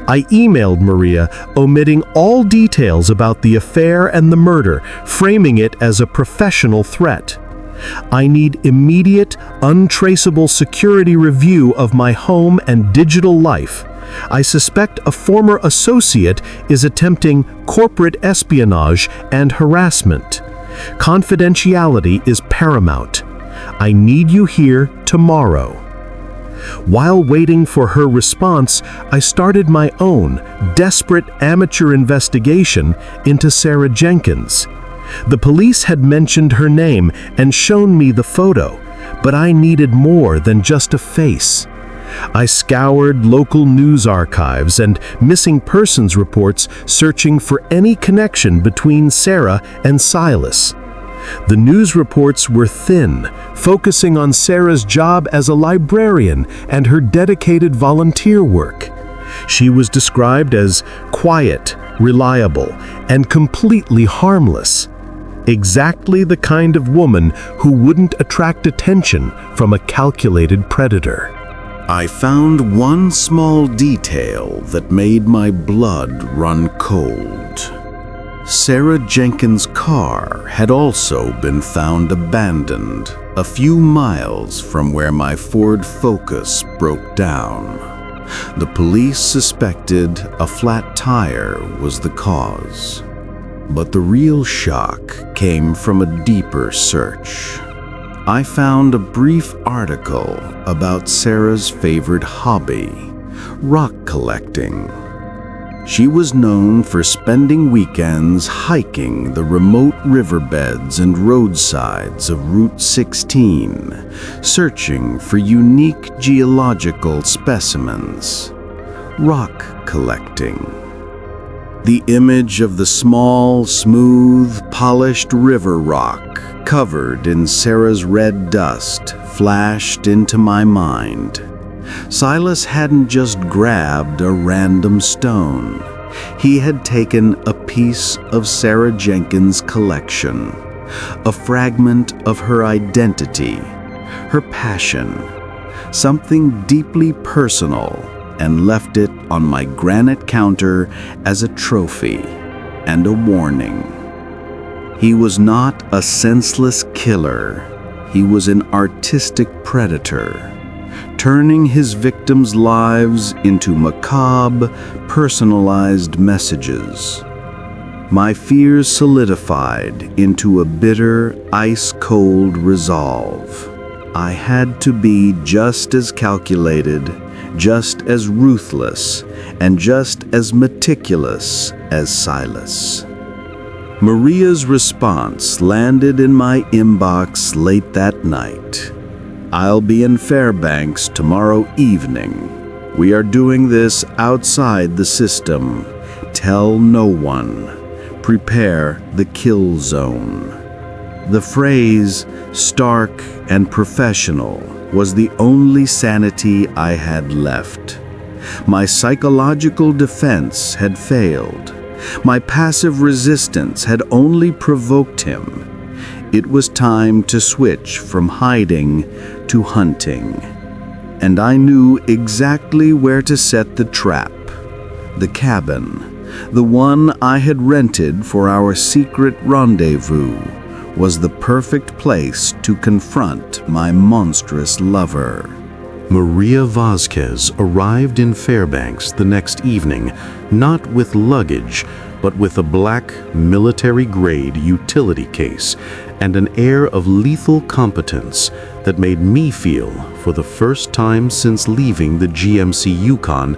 I emailed Maria, omitting all details about the affair and the murder, framing it as a professional threat. I need immediate, untraceable security review of my home and digital life. I suspect a former associate is attempting corporate espionage and harassment. Confidentiality is paramount. I need you here tomorrow. While waiting for her response, I started my own, desperate amateur investigation into Sarah Jenkins. The police had mentioned her name and shown me the photo, but I needed more than just a face. I scoured local news archives and missing persons reports searching for any connection between Sarah and Silas. The news reports were thin, focusing on Sarah's job as a librarian and her dedicated volunteer work. She was described as quiet, reliable, and completely harmless. Exactly the kind of woman who wouldn't attract attention from a calculated predator. I found one small detail that made my blood run cold. Sarah Jenkins' car had also been found abandoned a few miles from where my Ford Focus broke down. The police suspected a flat tire was the cause. But the real shock came from a deeper search. I found a brief article about Sarah's favorite hobby, rock collecting. She was known for spending weekends hiking the remote riverbeds and roadsides of Route 16, searching for unique geological specimens. Rock collecting. The image of the small, smooth, polished river rock covered in Sarah's red dust flashed into my mind. Silas hadn't just grabbed a random stone. He had taken a piece of Sarah Jenkins' collection, a fragment of her identity, her passion, something deeply personal, and left it on my granite counter as a trophy and a warning. He was not a senseless killer. He was an artistic predator, turning his victims' lives into macabre, personalized messages. My fears solidified into a bitter, ice-cold resolve. I had to be just as calculated, just as ruthless, and just as meticulous as Silas. Maria's response landed in my inbox late that night. "I'll be in Fairbanks tomorrow evening. We are doing this outside the system. Tell no one. Prepare the kill zone." The phrase, stark and professional, was the only sanity I had left. My psychological defense had failed. My passive resistance had only provoked him. It was time to switch from hiding to hunting. And I knew exactly where to set the trap. The cabin, the one I had rented for our secret rendezvous, was the perfect place to confront my monstrous lover. Maria Vasquez arrived in Fairbanks the next evening, not with luggage, but with a black, military-grade utility case and an air of lethal competence that made me feel, for the first time since leaving the GMC Yukon,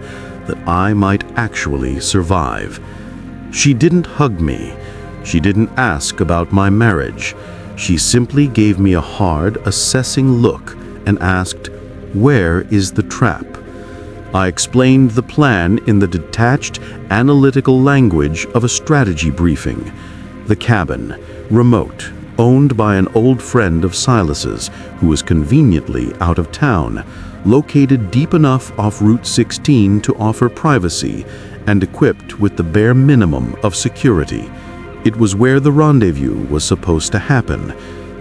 that I might actually survive. She didn't hug me. She didn't ask about my marriage. She simply gave me a hard, assessing look and asked, "Where is the trap?" I explained the plan in the detached, analytical language of a strategy briefing. The cabin, remote, owned by an old friend of Silas's who was conveniently out of town, located deep enough off Route 16 to offer privacy and equipped with the bare minimum of security. It was where the rendezvous was supposed to happen.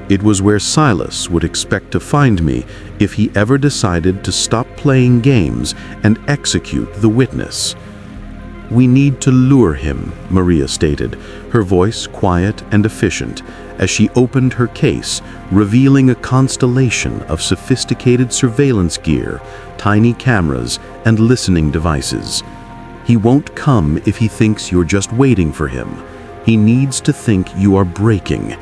It was where Silas would expect to find me if he ever decided to stop playing games and execute the witness. "We need to lure him," Maria stated, her voice quiet and efficient, as she opened her case, revealing a constellation of sophisticated surveillance gear, tiny cameras, and listening devices. "He won't come if he thinks you're just waiting for him. He needs to think you are breaking."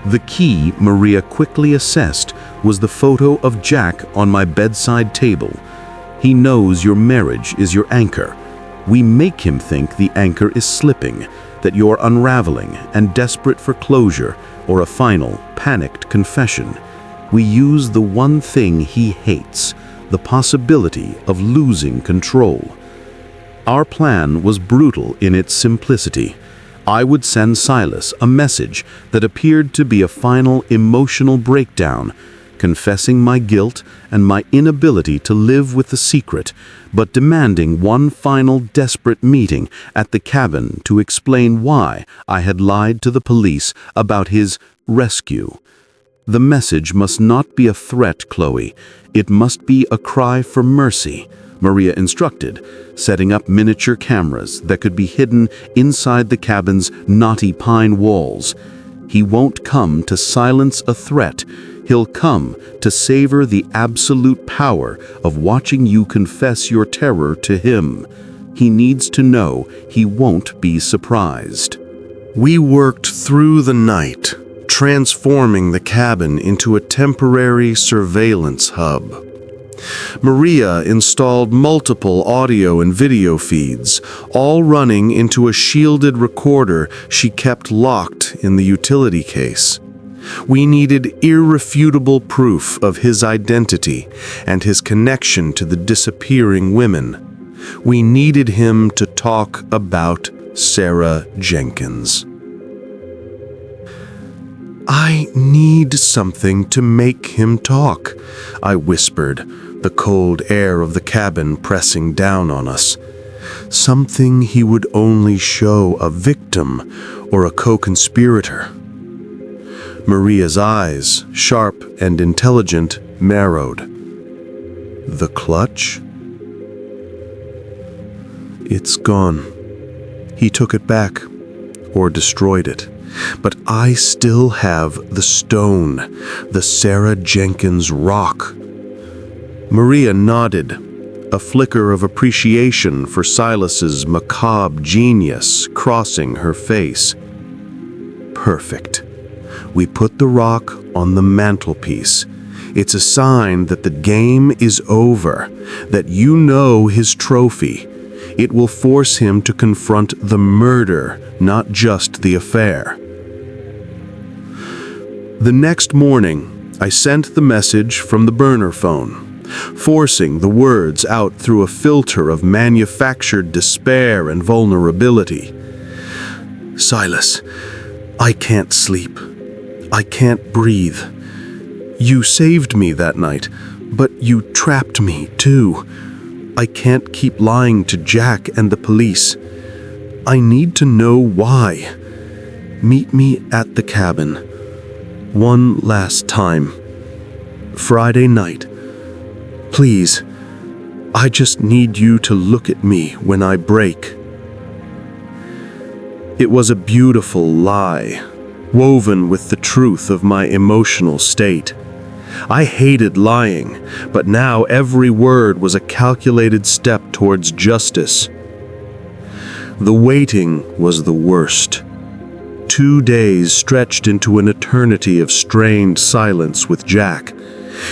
The key Maria quickly assessed was the photo of Jack on my bedside table. "He knows your marriage is your anchor. We make him think the anchor is slipping, that you're unraveling and desperate for closure or a final, panicked confession. We use the one thing he hates, the possibility of losing control. Our plan was brutal in its simplicity. I would send Silas a message that appeared to be a final emotional breakdown, confessing my guilt and my inability to live with the secret, but demanding one final desperate meeting at the cabin to explain why I had lied to the police about his rescue. The message must not be a threat, Chloe. It must be a cry for mercy, Maria instructed, setting up miniature cameras that could be hidden inside the cabin's knotty pine walls. He won't come to silence a threat. He'll come to savor the absolute power of watching you confess your terror to him. He needs to know he won't be surprised. We worked through the night, transforming the cabin into a temporary surveillance hub. Maria installed multiple audio and video feeds, all running into a shielded recorder she kept locked in the utility case. We needed irrefutable proof of his identity and his connection to the disappearing women. We needed him to talk about Sarah Jenkins. "I need something to make him talk," I whispered, the cold air of the cabin pressing down on us. Something he would only show a victim or a co-conspirator. Maria's eyes, sharp and intelligent, narrowed. "The clutch?" "It's gone. He took it back, or destroyed it. But I still have the stone, the Sarah Jenkins rock." Maria nodded, a flicker of appreciation for Silas's macabre genius crossing her face. "Perfect. We put the rock on the mantelpiece. It's a sign that the game is over, that you know his trophy. It will force him to confront the murder, not just the affair." The next morning, I sent the message from the burner phone, forcing the words out through a filter of manufactured despair and vulnerability. "Silas, I can't sleep. I can't breathe. You saved me that night, but you trapped me too. I can't keep lying to Jack and the police. I need to know why. Meet me at the cabin. One last time. Friday night. Please, I just need you to look at me when I break." It was a beautiful lie, woven with the truth of my emotional state. I hated lying, but now every word was a calculated step towards justice. The waiting was the worst. 2 days stretched into an eternity of strained silence with Jack.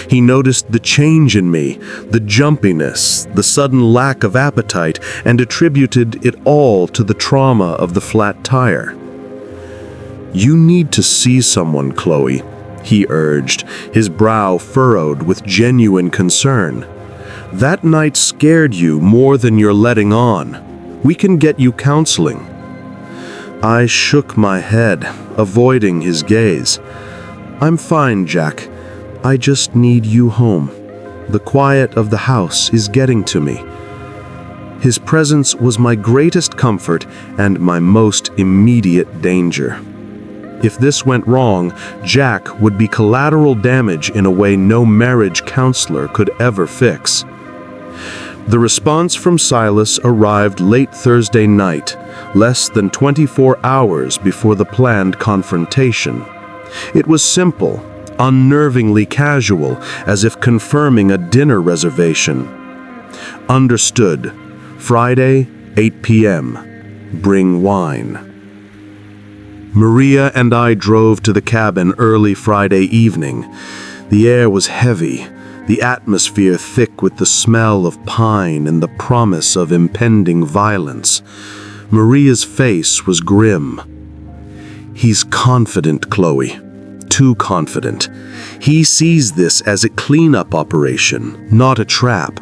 He noticed the change in me, the jumpiness, the sudden lack of appetite, and attributed it all to the trauma of the flat tire. "You need to see someone, Chloe," he urged, his brow furrowed with genuine concern. "That night scared you more than you're letting on. We can get you counseling." I shook my head, avoiding his gaze. "I'm fine, Jack. I just need you home. The quiet of the house is getting to me." His presence was my greatest comfort and my most immediate danger. If this went wrong, Jack would be collateral damage in a way no marriage counselor could ever fix. The response from Silas arrived late Thursday night, less than 24 hours before the planned confrontation. It was simple, unnervingly casual, as if confirming a dinner reservation. "Understood. Friday, 8 p.m. Bring wine." Maria and I drove to the cabin early Friday evening. The air was heavy, the atmosphere thick with the smell of pine and the promise of impending violence. Maria's face was grim. "He's confident, Chloe. too confident. He sees this as a cleanup operation, not a trap.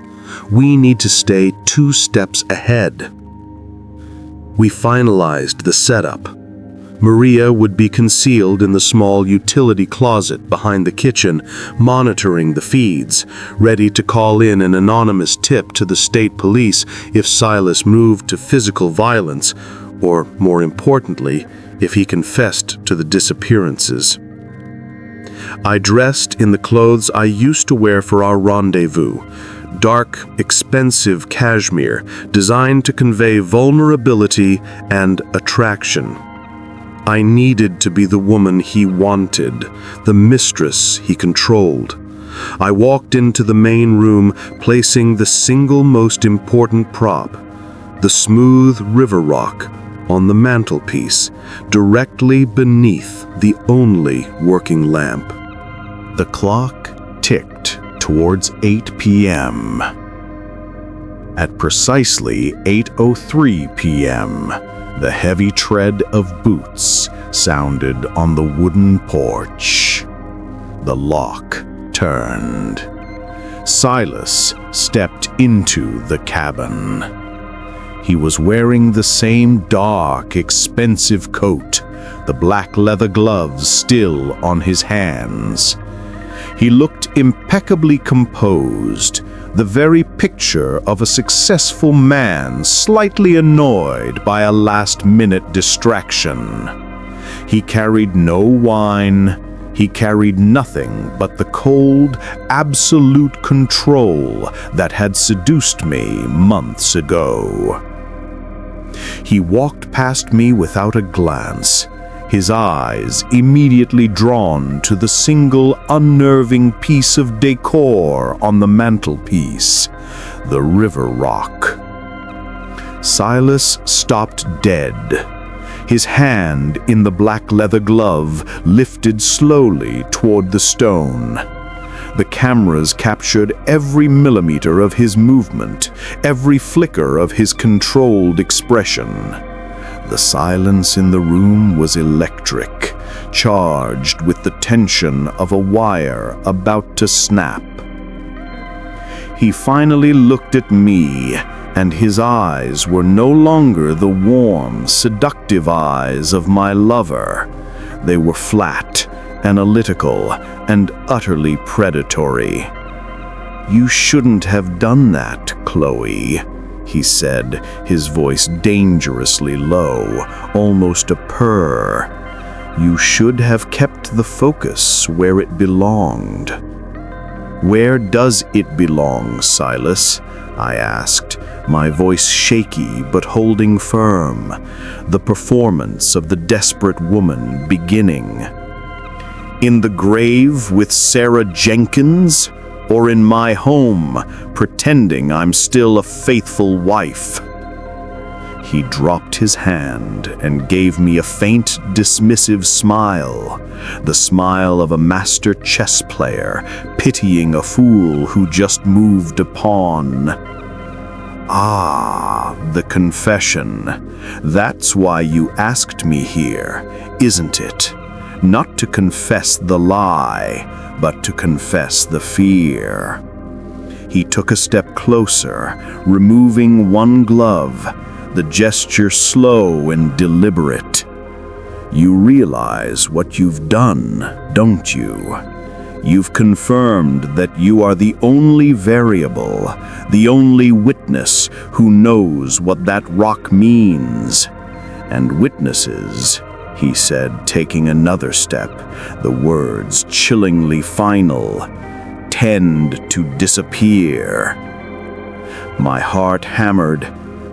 We need to stay 2 steps ahead. We finalized the setup. Maria would be concealed in the small utility closet behind the kitchen, monitoring the feeds, ready to call in an anonymous tip to the state police if Silas moved to physical violence, or more importantly, if he confessed to the disappearances. I dressed in the clothes I used to wear for our rendezvous, dark, expensive cashmere designed to convey vulnerability and attraction. I needed to be the woman he wanted, the mistress he controlled. I walked into the main room, placing the single most important prop, the smooth river rock, on the mantelpiece, directly beneath the only working lamp. The clock ticked towards 8 p.m. At precisely 8:03 p.m., the heavy tread of boots sounded on the wooden porch. The lock turned. Silas stepped into the cabin. He was wearing the same dark, expensive coat, the black leather gloves still on his hands. He looked impeccably composed, the very picture of a successful man slightly annoyed by a last-minute distraction. He carried no wine, he carried nothing but the cold, absolute control that had seduced me months ago. He walked past me without a glance, his eyes immediately drawn to the single unnerving piece of decor on the mantelpiece, the river rock. Silas stopped dead, his hand in the black leather glove lifted slowly toward the stone. The cameras captured every millimeter of his movement, every flicker of his controlled expression. The silence in the room was electric, charged with the tension of a wire about to snap. He finally looked at me, and his eyes were no longer the warm, seductive eyes of my lover. They were flat, analytical, and utterly predatory. "You shouldn't have done that, Chloe," he said, his voice dangerously low, almost a purr. "You should have kept the focus where it belonged." "Where does it belong, Silas?" I asked, my voice shaky but holding firm, the performance of the desperate woman beginning. "In the grave with Sarah Jenkins? Or in my home, pretending I'm still a faithful wife?" He dropped his hand and gave me a faint, dismissive smile, the smile of a master chess player pitying a fool who just moved a pawn. "Ah, the confession. That's why you asked me here, isn't it? Not to confess the lie, but to confess the fear." He took a step closer, removing one glove, the gesture slow and deliberate. "You realize what you've done, don't you? You've confirmed that you are the only variable, the only witness who knows what that rock means. And witnesses," he said, taking another step, the words chillingly final, "tend to disappear." My heart hammered,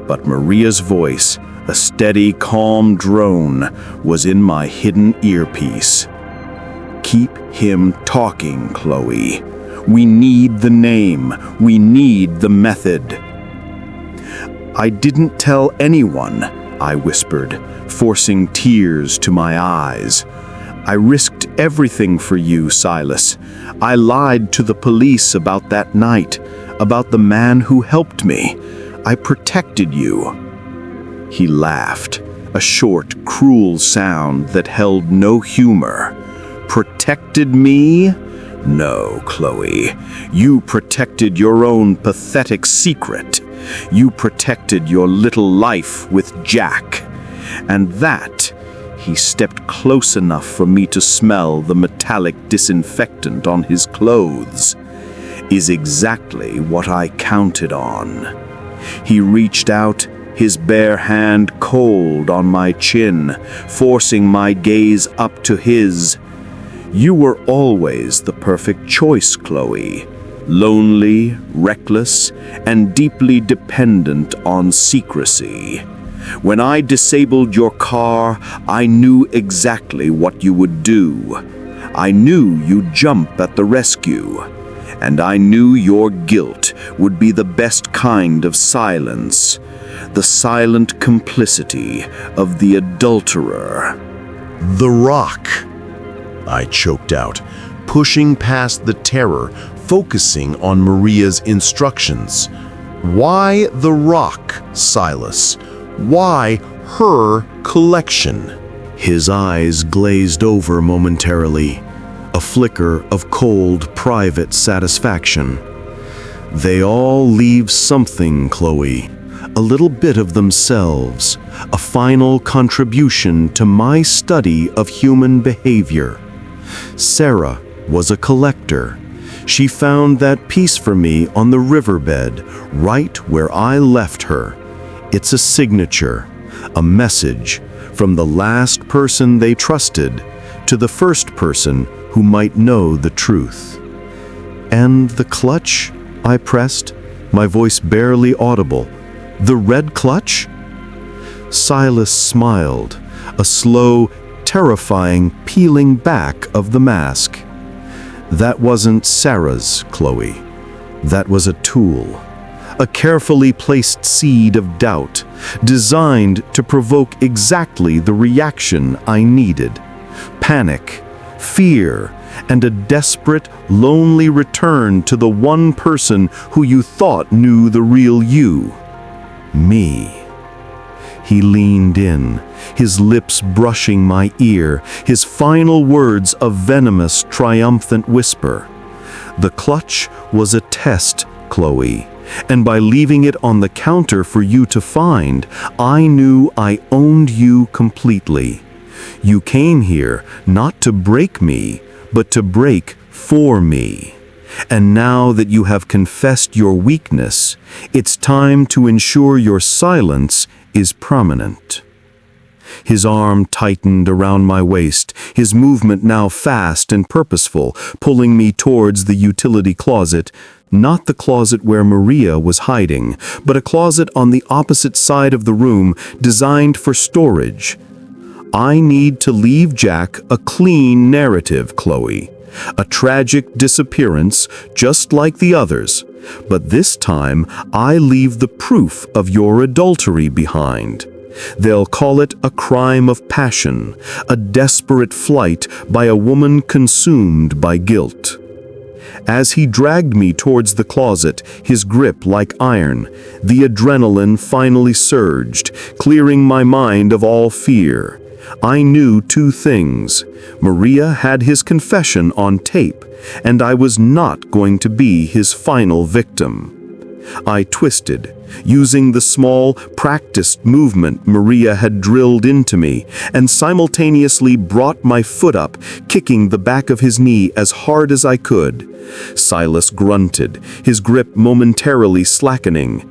but Maria's voice, a steady, calm drone, was in my hidden earpiece. "Keep him talking, Chloe. We need the name. We need the method." "I didn't tell anyone," I whispered, forcing tears to my eyes. "I risked everything for you, Silas. I lied to the police about that night, about the man who helped me. I protected you." He laughed, a short, cruel sound that held no humor. protected me? No, Chloe. You protected your own pathetic secret. You protected your little life with Jack. And that, he stepped close enough for me to smell the metallic disinfectant on his clothes, is exactly what I counted on. He reached out, his bare hand cold on my chin, forcing my gaze up to his. You were always the perfect choice, Chloe. Lonely, reckless, and deeply dependent on secrecy. When I disabled your car, I knew exactly what you would do. I knew you'd jump at the rescue. And I knew your guilt would be the best kind of silence, the silent complicity of the adulterer. The Rock, I choked out, pushing past the terror, focusing on Maria's instructions. Why the Rock, Silas? Why her collection? His eyes glazed over momentarily, a flicker of cold, private satisfaction. They all leave something, Chloe, a little bit of themselves, a final contribution to my study of human behavior. Sarah was a collector. She found that piece for me on the riverbed, right where I left her. It's a signature, a message from the last person they trusted to the first person who might know the truth. And the clutch? I pressed, my voice barely audible. The red clutch? Silas smiled, a slow, terrifying peeling back of the mask. That wasn't Sarah's, Chloe. That was a tool. A carefully placed seed of doubt, designed to provoke exactly the reaction I needed. Panic, fear, and a desperate, lonely return to the one person who you thought knew the real you. Me. He leaned in, his lips brushing my ear, his final words a venomous, triumphant whisper. The clutch was a test, Chloe, and by leaving it on the counter for you to find, I knew I owned you completely. You came here not to break me, but to break for me. And now that you have confessed your weakness, it's time to ensure your silence is prominent. His arm tightened around my waist, his movement now fast and purposeful, pulling me towards the utility closet, not the closet where Maria was hiding, but a closet on the opposite side of the room designed for storage. I need to leave Jack a clean narrative, Chloe. A tragic disappearance, just like the others. But this time, I leave the proof of your adultery behind. They'll call it a crime of passion, a desperate flight by a woman consumed by guilt. As he dragged me towards the closet, his grip like iron, the adrenaline finally surged, clearing my mind of all fear. I knew two things. Maria had his confession on tape, and I was not going to be his final victim. I twisted, using the small, practiced movement Maria had drilled into me, and simultaneously brought my foot up, kicking the back of his knee as hard as I could. Silas grunted, his grip momentarily slackening.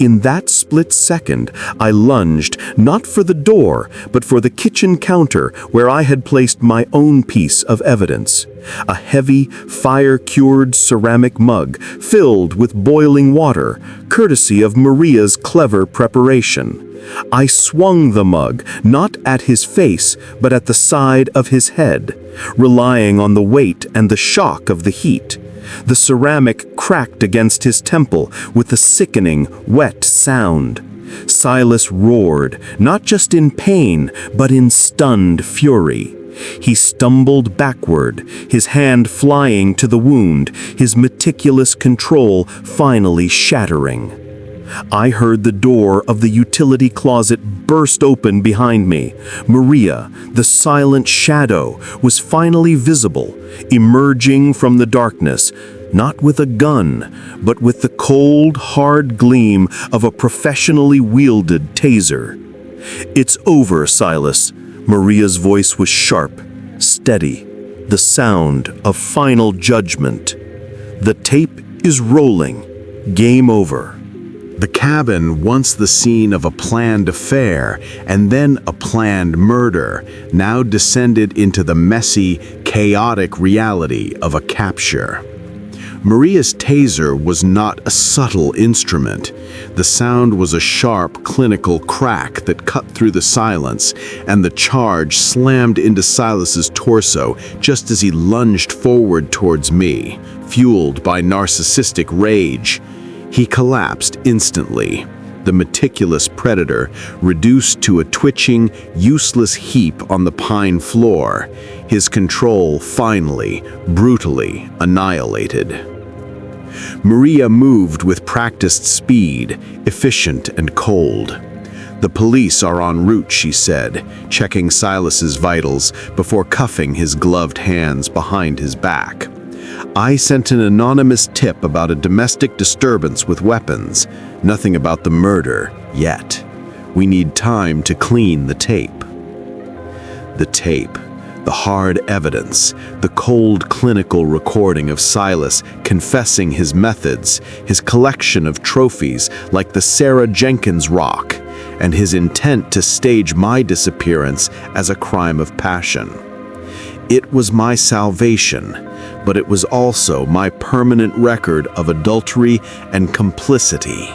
In that split second, I lunged, not for the door, but for the kitchen counter where I had placed my own piece of evidence. A heavy, fire-cured ceramic mug filled with boiling water, courtesy of Maria's clever preparation. I swung the mug, not at his face, but at the side of his head, relying on the weight and the shock of the heat. The ceramic cracked against his temple with a sickening, wet sound. Silas roared, not just in pain, but in stunned fury. He stumbled backward, his hand flying to the wound, his meticulous control finally shattering. I heard the door of the utility closet burst open behind me. Maria, the silent shadow, was finally visible, emerging from the darkness, not with a gun, but with the cold, hard gleam of a professionally wielded taser. "It's over, Silas." Maria's voice was sharp, steady, the sound of final judgment. "The tape is rolling. Game over." The cabin, once the scene of a planned affair and then a planned murder, now descended into the messy, chaotic reality of a capture. Maria's taser was not a subtle instrument. The sound was a sharp, clinical crack that cut through the silence, and the charge slammed into Silas's torso just as he lunged forward towards me, fueled by narcissistic rage. He collapsed instantly, the meticulous predator reduced to a twitching, useless heap on the pine floor, his control finally, brutally annihilated. Maria moved with practiced speed, efficient and cold. "The police are en route," she said, checking Silas's vitals before cuffing his gloved hands behind his back. "I sent an anonymous tip about a domestic disturbance with weapons. Nothing about the murder, yet. We need time to clean the tape." The tape, the hard evidence, the cold clinical recording of Silas confessing his methods, his collection of trophies like the Sarah Jenkins rock, and his intent to stage my disappearance as a crime of passion. It was my salvation, but it was also my permanent record of adultery and complicity.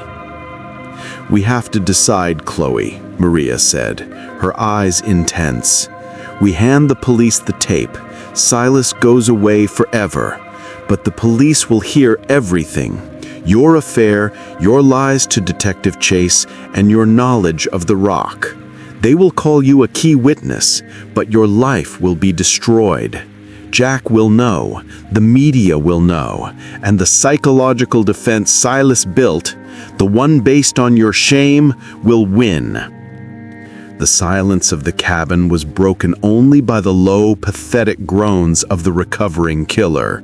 "We have to decide, Chloe," Maria said, her eyes intense. "We hand the police the tape. Silas goes away forever, but the police will hear everything. Your affair, your lies to Detective Chase, and your knowledge of the rock. They will call you a key witness, but your life will be destroyed. Jack will know, the media will know, and the psychological defense Silas built, the one based on your shame, will win." The silence of the cabin was broken only by the low, pathetic groans of the recovering killer.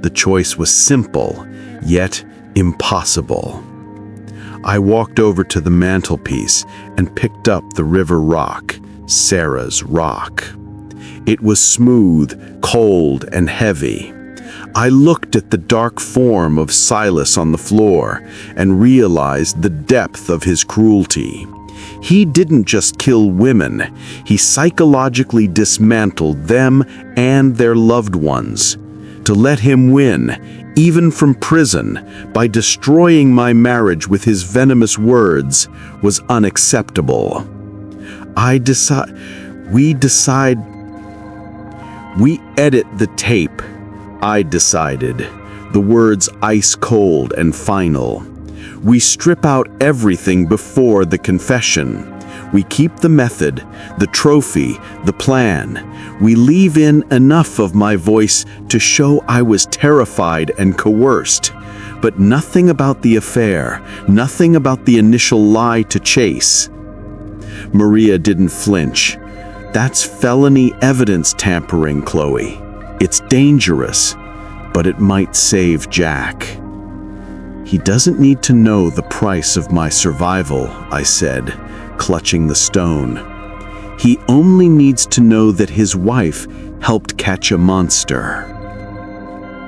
The choice was simple, yet impossible. I walked over to the mantelpiece and picked up the river rock, Sarah's rock. It was smooth, cold, and heavy. I looked at the dark form of Silas on the floor and realized the depth of his cruelty. He didn't just kill women, he psychologically dismantled them and their loved ones. To let him win, even from prison, by destroying my marriage with his venomous words, was unacceptable. We edit the tape, I decided, the words ice cold and final. We strip out everything before the confession. We keep the method, the trophy, the plan. We leave in enough of my voice to show I was terrified and coerced, but nothing about the affair, nothing about the initial lie to Chase. Maria didn't flinch. "That's felony evidence tampering, Chloe. It's dangerous, but it might save Jack." "He doesn't need to know the price of my survival," I said, clutching the stone. "He only needs to know that his wife helped catch a monster."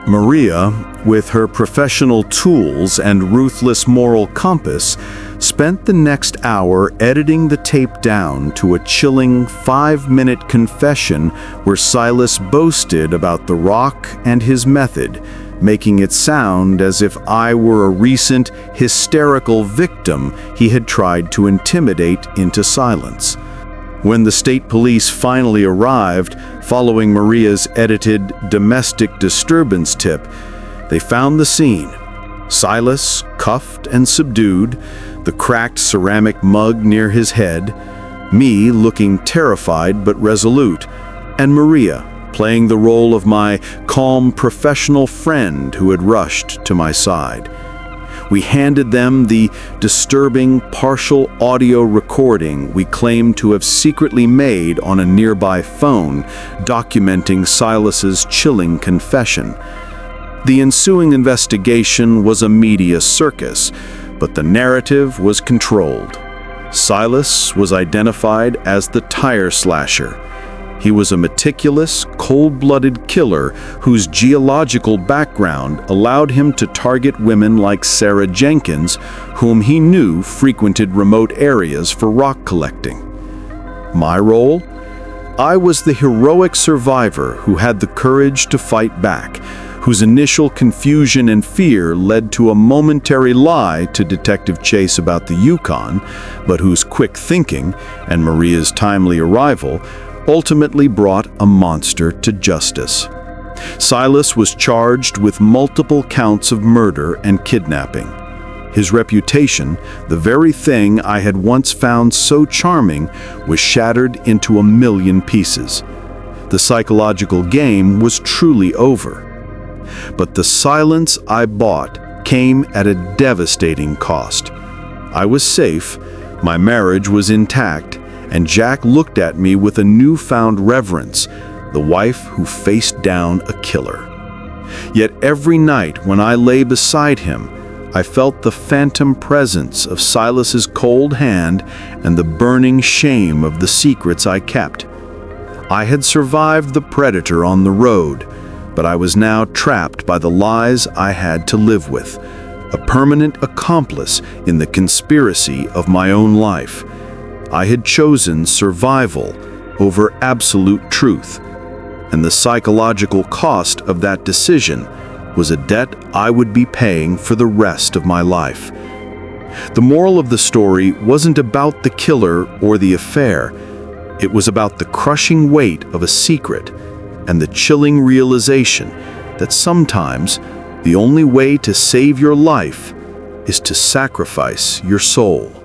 Maria, with her professional tools and ruthless moral compass, spent the next hour editing the tape down to a chilling 5-minute confession where Silas boasted about the rock and his method, making it sound as if I were a recent, hysterical victim he had tried to intimidate into silence. When the state police finally arrived, following Maria's edited domestic disturbance tip, they found the scene. Silas, cuffed and subdued, the cracked ceramic mug near his head, me looking terrified but resolute, and Maria playing the role of my calm professional friend who had rushed to my side. We handed them the disturbing partial audio recording we claimed to have secretly made on a nearby phone, documenting Silas's chilling confession. The ensuing investigation was a media circus, but the narrative was controlled. Silas was identified as the tire slasher. He was a meticulous, cold-blooded killer whose geological background allowed him to target women like Sarah Jenkins, whom he knew frequented remote areas for rock collecting. My role? I was the heroic survivor who had the courage to fight back, whose initial confusion and fear led to a momentary lie to Detective Chase about the Yukon, but whose quick thinking and Maria's timely arrival ultimately brought a monster to justice. Silas was charged with multiple counts of murder and kidnapping. His reputation, the very thing I had once found so charming, was shattered into a million pieces. The psychological game was truly over. But the silence I bought came at a devastating cost. I was safe, my marriage was intact, and Jack looked at me with a newfound reverence, the wife who faced down a killer. Yet every night when I lay beside him, I felt the phantom presence of Silas's cold hand and the burning shame of the secrets I kept. I had survived the predator on the road, but I was now trapped by the lies I had to live with, a permanent accomplice in the conspiracy of my own life. I had chosen survival over absolute truth, and the psychological cost of that decision was a debt I would be paying for the rest of my life. The moral of the story wasn't about the killer or the affair. It was about the crushing weight of a secret and the chilling realization that sometimes the only way to save your life is to sacrifice your soul.